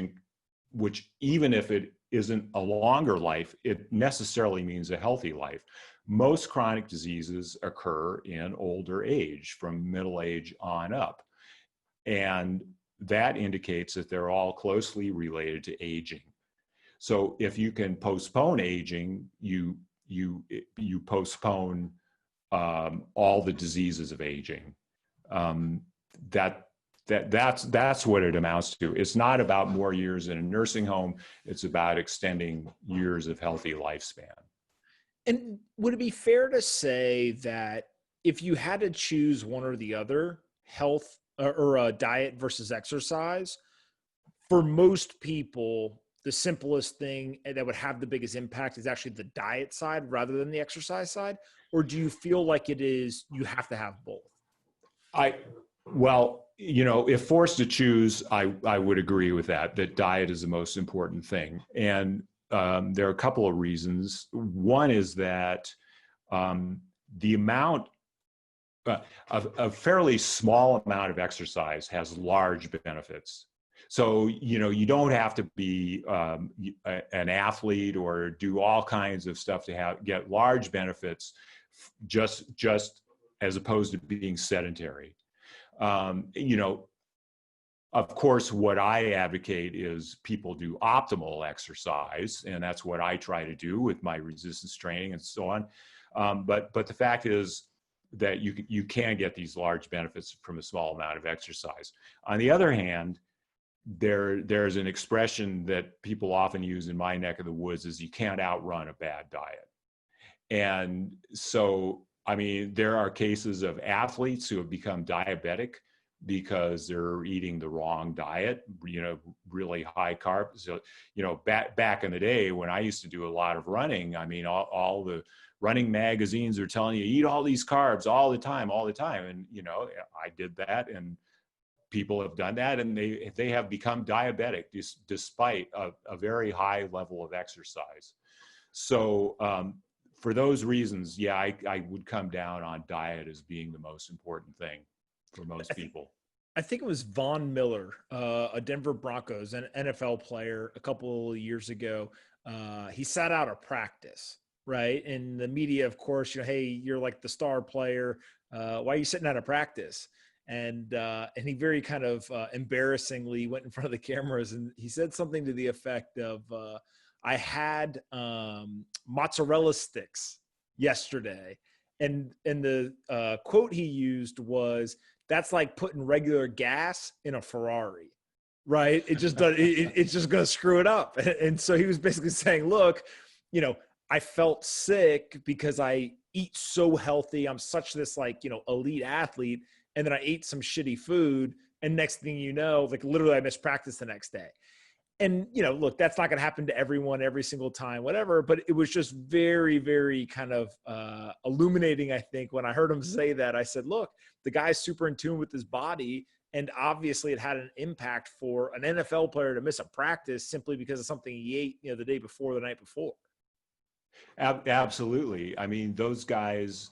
even if it isn't a longer life, it necessarily means a healthy life. Most chronic diseases occur in older age, from middle age on up. And that indicates that they're all closely related to aging. So if you can postpone aging, you postpone all the diseases of aging. That's what it amounts to. It's not about more years in a nursing home. It's about extending years of healthy lifespan. And would it be fair to say that if you had to choose one or the other, health or diet versus exercise, for most people, the simplest thing that would have the biggest impact is actually the diet side rather than the exercise side? Or do you feel like it is, you have to have both? Well, if forced to choose, I would agree with that diet is the most important thing. And there are a couple of reasons. One is that the amount, a fairly small amount of exercise has large benefits. So, you don't have to be an athlete or do all kinds of stuff to get large benefits, just as opposed to being sedentary. Of course, what I advocate is people do optimal exercise, and that's what I try to do with my resistance training and so on. But the fact is that you can get these large benefits from a small amount of exercise. On the other hand, there's an expression that people often use in my neck of the woods, is you can't outrun a bad diet. And so, there are cases of athletes who have become diabetic because they're eating the wrong diet, really high carbs. So, back in the day when I used to do a lot of running, I mean, all the running magazines are telling you, eat all these carbs all the time. And, I did that, and people have done that, and they have become diabetic despite a very high level of exercise. So for those reasons, yeah, I would come down on diet as being the most important thing for most people. I think it was Von Miller, a Denver Broncos and NFL player a couple of years ago. He sat out of practice, right? And the media, of course, hey, you're like the star player. Why are you sitting out of practice? And he very kind of embarrassingly went in front of the cameras, and he said something to the effect of, I had mozzarella sticks yesterday. And the quote he used was, that's like putting regular gas in a Ferrari, right? It just does. It's just going to screw it up. And so he was basically saying, look, I felt sick because I eat so healthy. I'm such this elite athlete. And then I ate some shitty food. And next thing you know, literally I missed practice the next day. And, look, that's not going to happen to everyone every single time, whatever. But it was just very, very kind of illuminating, I think, when I heard him say that. I said, look, the guy's super in tune with his body. And obviously it had an impact for an NFL player to miss a practice simply because of something he ate, the day before, the night before. Absolutely. I mean, those guys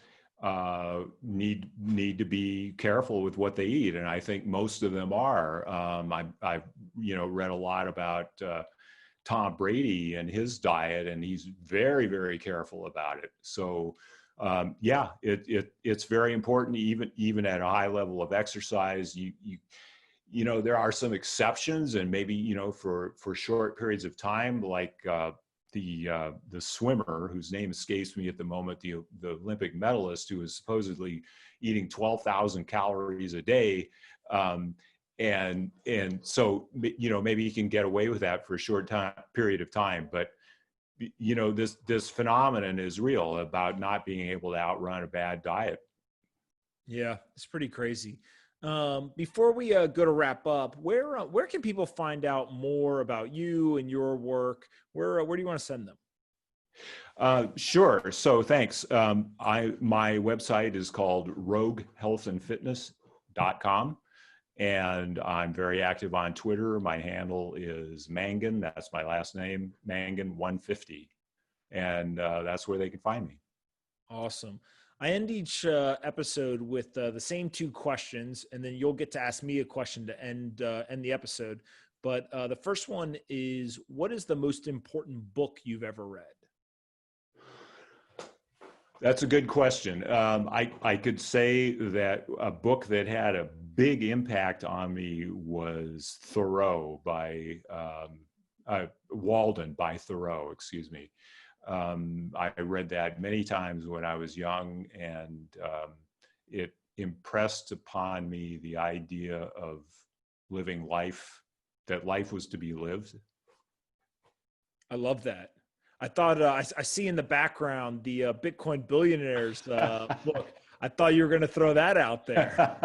need to be careful with what they eat, and I think most of them are. I've read a lot about Tom Brady and his diet, and he's very, very careful about it. So it's very important, even at a high level of exercise. There are some exceptions, and maybe for short periods of time, like the swimmer whose name escapes me at the moment, the Olympic medalist who is supposedly eating 12,000 calories a day. And so, maybe he can get away with that for a short period of time. But, this phenomenon is real about not being able to outrun a bad diet. Yeah, it's pretty crazy. Before we go to wrap up, where can people find out more about you and your work? Where do you want to send them? Sure. So thanks. My website is called roguehealthandfitness.com, and I'm very active on Twitter. My handle is Mangan. That's my last name, Mangan150, and that's where they can find me. Awesome. I end each episode with the same two questions, and then you'll get to ask me a question to end the episode. But the first one is, what is the most important book you've ever read? That's a good question. I could say that a book that had a big impact on me was Thoreau by Walden by Thoreau, excuse me. I read that many times when I was young, and it impressed upon me the idea of living life, that life was to be lived. I love that. I thought I see in the background the Bitcoin Billionaires book. I thought you were going to throw that out there.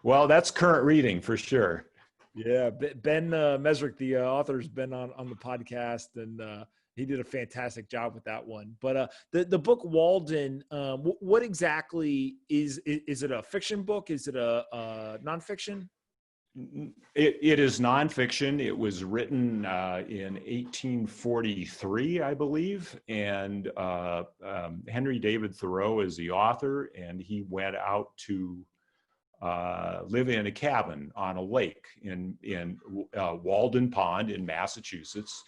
Well, that's current reading for sure. Yeah, Ben Mesrick, the author, has been on the podcast, and he did a fantastic job with that one. But the book Walden, what exactly is it? A fiction book? Is it a nonfiction? It is nonfiction. It was written in 1843, I believe, and Henry David Thoreau is the author, and he went out to live in a cabin on a lake in Walden Pond in Massachusetts.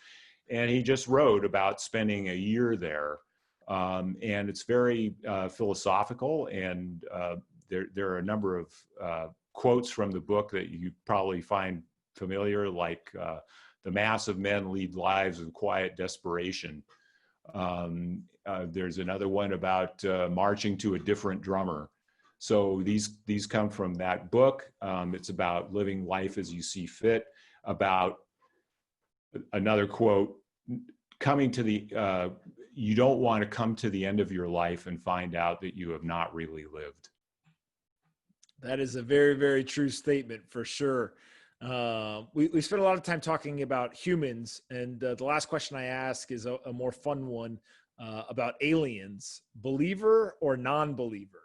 And he just wrote about spending a year there. And it's very philosophical. And there are a number of quotes from the book that you probably find familiar, like the mass of men lead lives of quiet desperation. There's another one about marching to a different drummer. So these come from that book. It's about living life as you see fit, about another quote, coming to the, you don't want to come to the end of your life and find out that you have not really lived. That is a very, very true statement for sure. We spent a lot of time talking about humans, and the last question I ask is a more fun one about aliens. Believer or non-believer?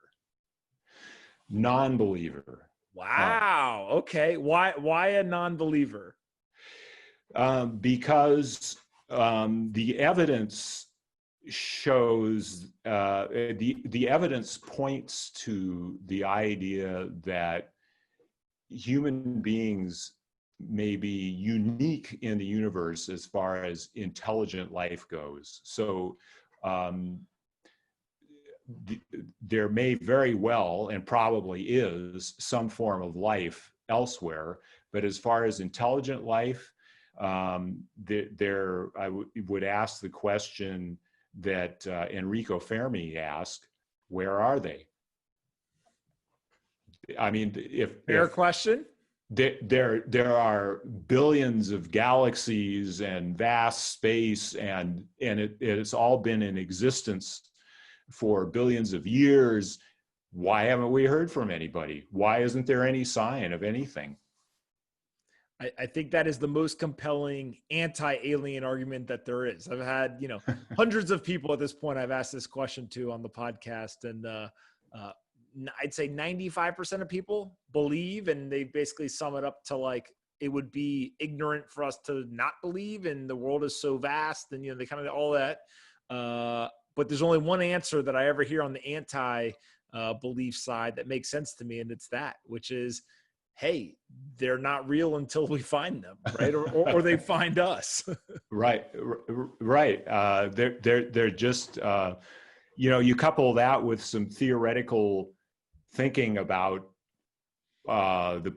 Non-believer. Wow. Okay. Why a non-believer? Because the evidence shows the evidence points to the idea that human beings may be unique in the universe as far as intelligent life goes. So there may very well, and probably is, some form of life elsewhere, but as far as intelligent life, I would ask the question that Enrico Fermi asked: where are they? I mean, Fair question. There are billions of galaxies and vast space, and it's all been in existence for billions of years. Why haven't we heard from anybody? Why isn't there any sign of anything? I think that is the most compelling anti-alien argument that there is. I've had, hundreds of people at this point I've asked this question to on the podcast, and I'd say 95% of people believe, and they basically sum it up to like, it would be ignorant for us to not believe, and the world is so vast, and they kind of all that. But there's only one answer that I ever hear on the anti-belief side that makes sense to me, and it's that, which is, hey, they're not real until we find them, right? Or they find us. Right. They're just, you couple that with some theoretical thinking about the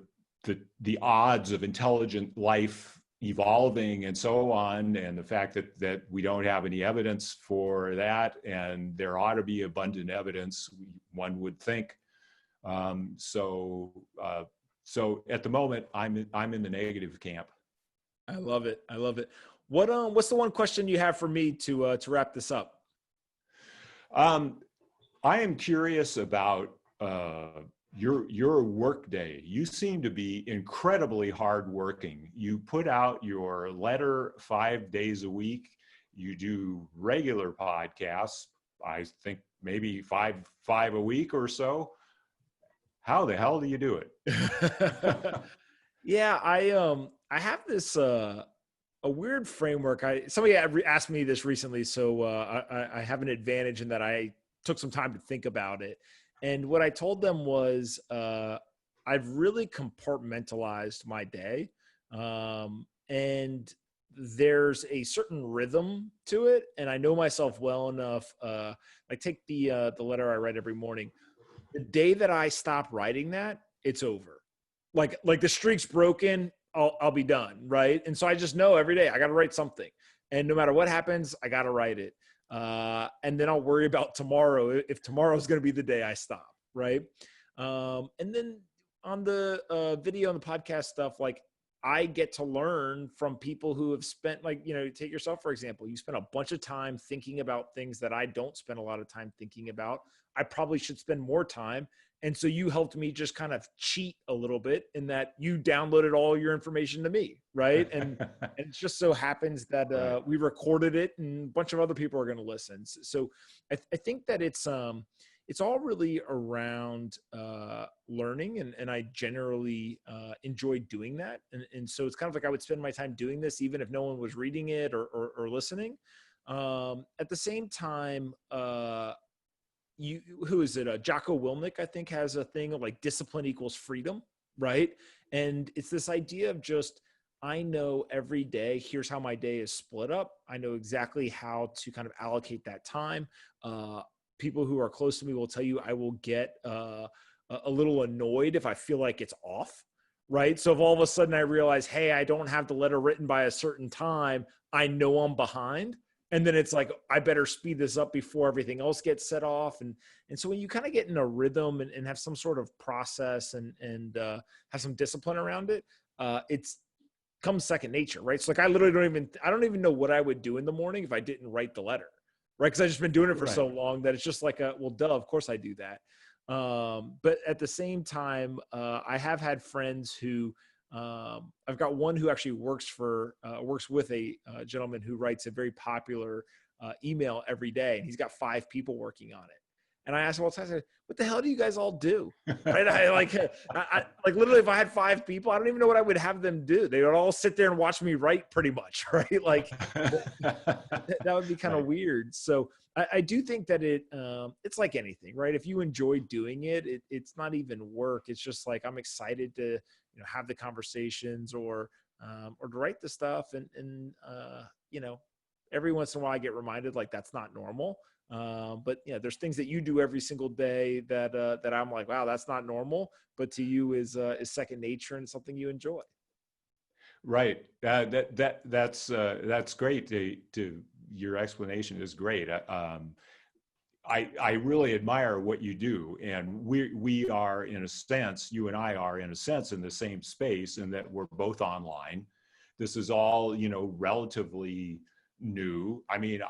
odds of intelligent life evolving and so on, and the fact that we don't have any evidence for that, and there ought to be abundant evidence, one would think. So at the moment, I'm in the negative camp. I love it. I love it. What's the one question you have for me to wrap this up? I am curious about your work day. You seem to be incredibly hardworking. You put out your letter 5 days a week. You do regular podcasts. I think maybe five a week or so. How the hell do you do it? Yeah, I have this a weird framework. Somebody asked me this recently, so I have an advantage in that I took some time to think about it. And what I told them was I've really compartmentalized my day, and there's a certain rhythm to it, and I know myself well enough. I take the letter I write every morning. The day that I stop writing that, it's over. Like the streak's broken, I'll be done, right? And so I just know every day I got to write something, and no matter what happens, I got to write it. And then I'll worry about tomorrow if tomorrow's going to be the day I stop, right? And then on the video and the podcast stuff, like I get to learn from people who have spent, like, take yourself, for example, you spend a bunch of time thinking about things that I don't spend a lot of time thinking about. I probably should spend more time. And so you helped me just kind of cheat a little bit in that you downloaded all your information to me, right? And it just so happens that we recorded it, and a bunch of other people are going to listen. So I think that it's all really around learning, and I generally enjoy doing that. And so it's kind of like I would spend my time doing this even if no one was reading it or listening. At the same time, who is it? Jocko Willink, I think, has a thing of like discipline equals freedom, right? And it's this idea of just, I know every day, here's how my day is split up. I know exactly how to kind of allocate that time. People who are close to me will tell you I will get a little annoyed if I feel like it's off, right? So if all of a sudden I realize, hey, I don't have the letter written by a certain time, I know I'm behind. And then it's like, I better speed this up before everything else gets set off. And so when you kind of get in a rhythm and have some sort of process and have some discipline around it, it's comes second nature, right? So like I literally don't even know what I would do in the morning if I didn't write the letter, right? Because I've just been doing it for so long that it's just like, well, duh, of course I do that. But at the same time, I have had friends who, I've got one who actually works with a gentleman who writes a very popular email every day, and he's got 5 people working on it. And I asked him all the time, I said, what the hell do you guys all do? Right? Like literally, if I had 5 people, I don't even know what I would have them do. They would all sit there and watch me write pretty much, right? Like that would be kind of weird. So I do think that it's like anything, right? If you enjoy doing it, it's not even work. It's just like, I'm excited to, have the conversations or to write the stuff. And every once in a while I get reminded like that's not normal. But there's things that you do every single day that I'm like, wow, that's not normal, but to you is second nature and something you enjoy. Right. That's great. Your explanation is great. I really admire what you do, and we are, in a sense, you and I are in a sense in the same space in that we're both online. This is all, relatively new. I mean,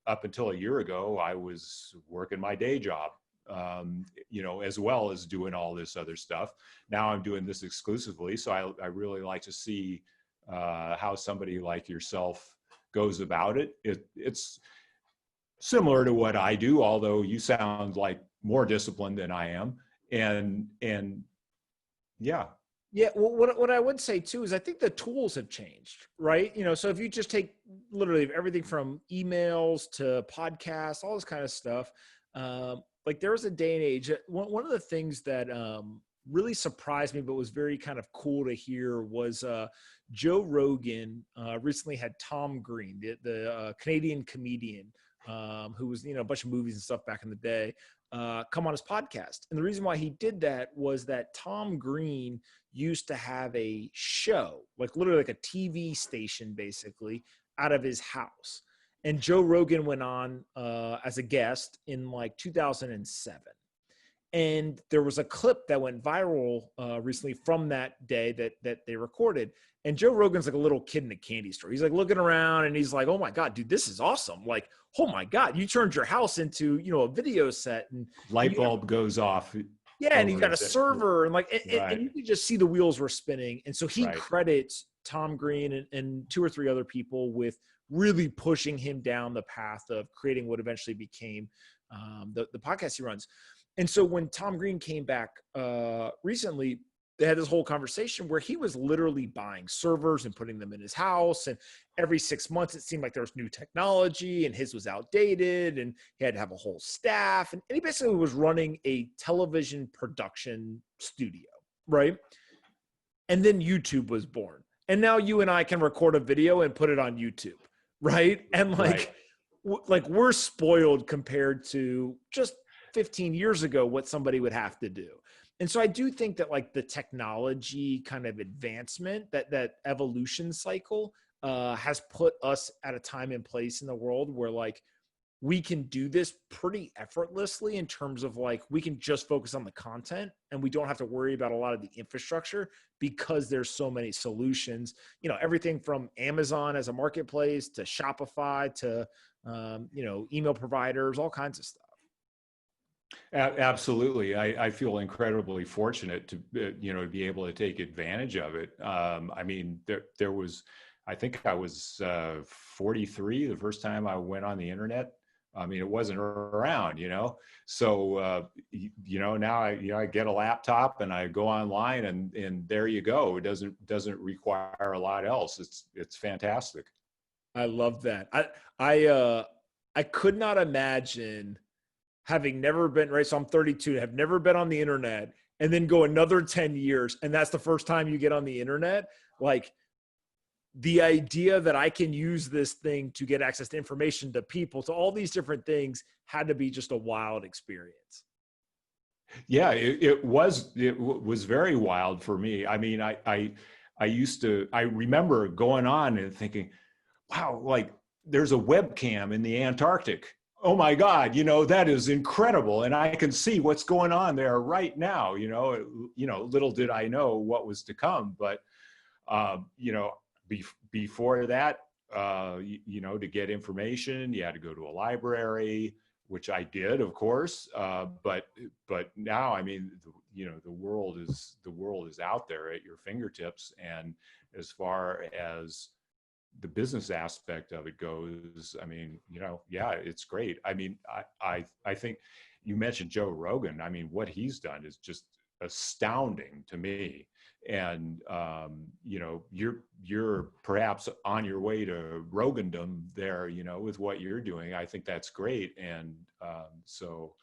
up until a year ago, I was working my day job, as well as doing all this other stuff. Now I'm doing this exclusively. So I really like to see how somebody like yourself goes about it. It's similar to what I do, although you sound like more disciplined than I am. And yeah. Yeah. Well, what I would say too is I think the tools have changed, right? So if you just take literally everything from emails to podcasts, all this kind of stuff, like there was a day and age. One of the things that really surprised me, but was very kind of cool to hear was Joe Rogan recently had Tom Green, the Canadian comedian, who was, a bunch of movies and stuff back in the day, come on his podcast. And the reason why he did that was that Tom Green used to have a show, like literally like a TV station, basically out of his house. And Joe Rogan went on as a guest in like 2007. And there was a clip that went viral recently from that day that they recorded. And Joe Rogan's like a little kid in a candy store. He's like looking around and he's like, oh my God, dude, this is awesome. Like, oh my God, you turned your house into, a video set. And light bulb goes off. Yeah. And you got a server and like, right. and you could just see the wheels were spinning. And so he credits Tom Green and 2 or 3 other people with really pushing him down the path of creating what eventually became the podcast he runs. And so when Tom Green came back recently, they had this whole conversation where he was literally buying servers and putting them in his house. And every 6 months, it seemed like there was new technology and his was outdated and he had to have a whole staff. And he basically was running a television production studio, right? And then YouTube was born. And now you and I can record a video and put it on YouTube, right? And like we're spoiled compared to just 15 years ago what somebody would have to do. And so I do think that like the technology kind of advancement, that evolution cycle has put us at a time and place in the world where like we can do this pretty effortlessly in terms of like we can just focus on the content and we don't have to worry about a lot of the infrastructure because there's so many solutions, everything from Amazon as a marketplace to Shopify to, email providers, all kinds of stuff. Absolutely. I feel incredibly fortunate to, to be able to take advantage of it. I mean, there was, I think I was 43 the first time I went on the internet. I mean, it wasn't around, so, now I get a laptop and I go online and there you go. It doesn't require a lot else. It's fantastic. I love that. I could not imagine having never been, right? So I'm 32, have never been on the internet and then go another 10 years. And that's the first time you get on the internet. Like the idea that I can use this thing to get access to information, to people, to all these different things had to be just a wild experience. Yeah, it was very wild for me. I mean, I remember going on and thinking, wow, like there's a webcam in the Antarctic. Oh my God, that is incredible. And I can see what's going on there right now, little did I know what was to come, but, before that, to get information, you had to go to a library which I did, of course. But now, I mean, the world is out there at your fingertips. And as far as the business aspect of it goes, I mean, yeah, it's great. I mean, I think you mentioned Joe Rogan. I mean, what he's done is just astounding to me. And you're perhaps on your way to Rogandom there, with what you're doing. I think that's great. And so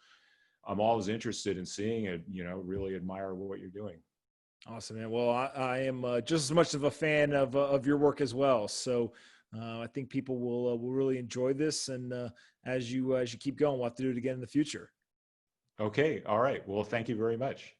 I'm always interested in seeing it, really admire what you're doing. Awesome, man. Well, I am just as much of a fan of your work as well. So I think people will really enjoy this. And as you keep going, we'll have to do it again in the future. Okay. All right. Well, thank you very much.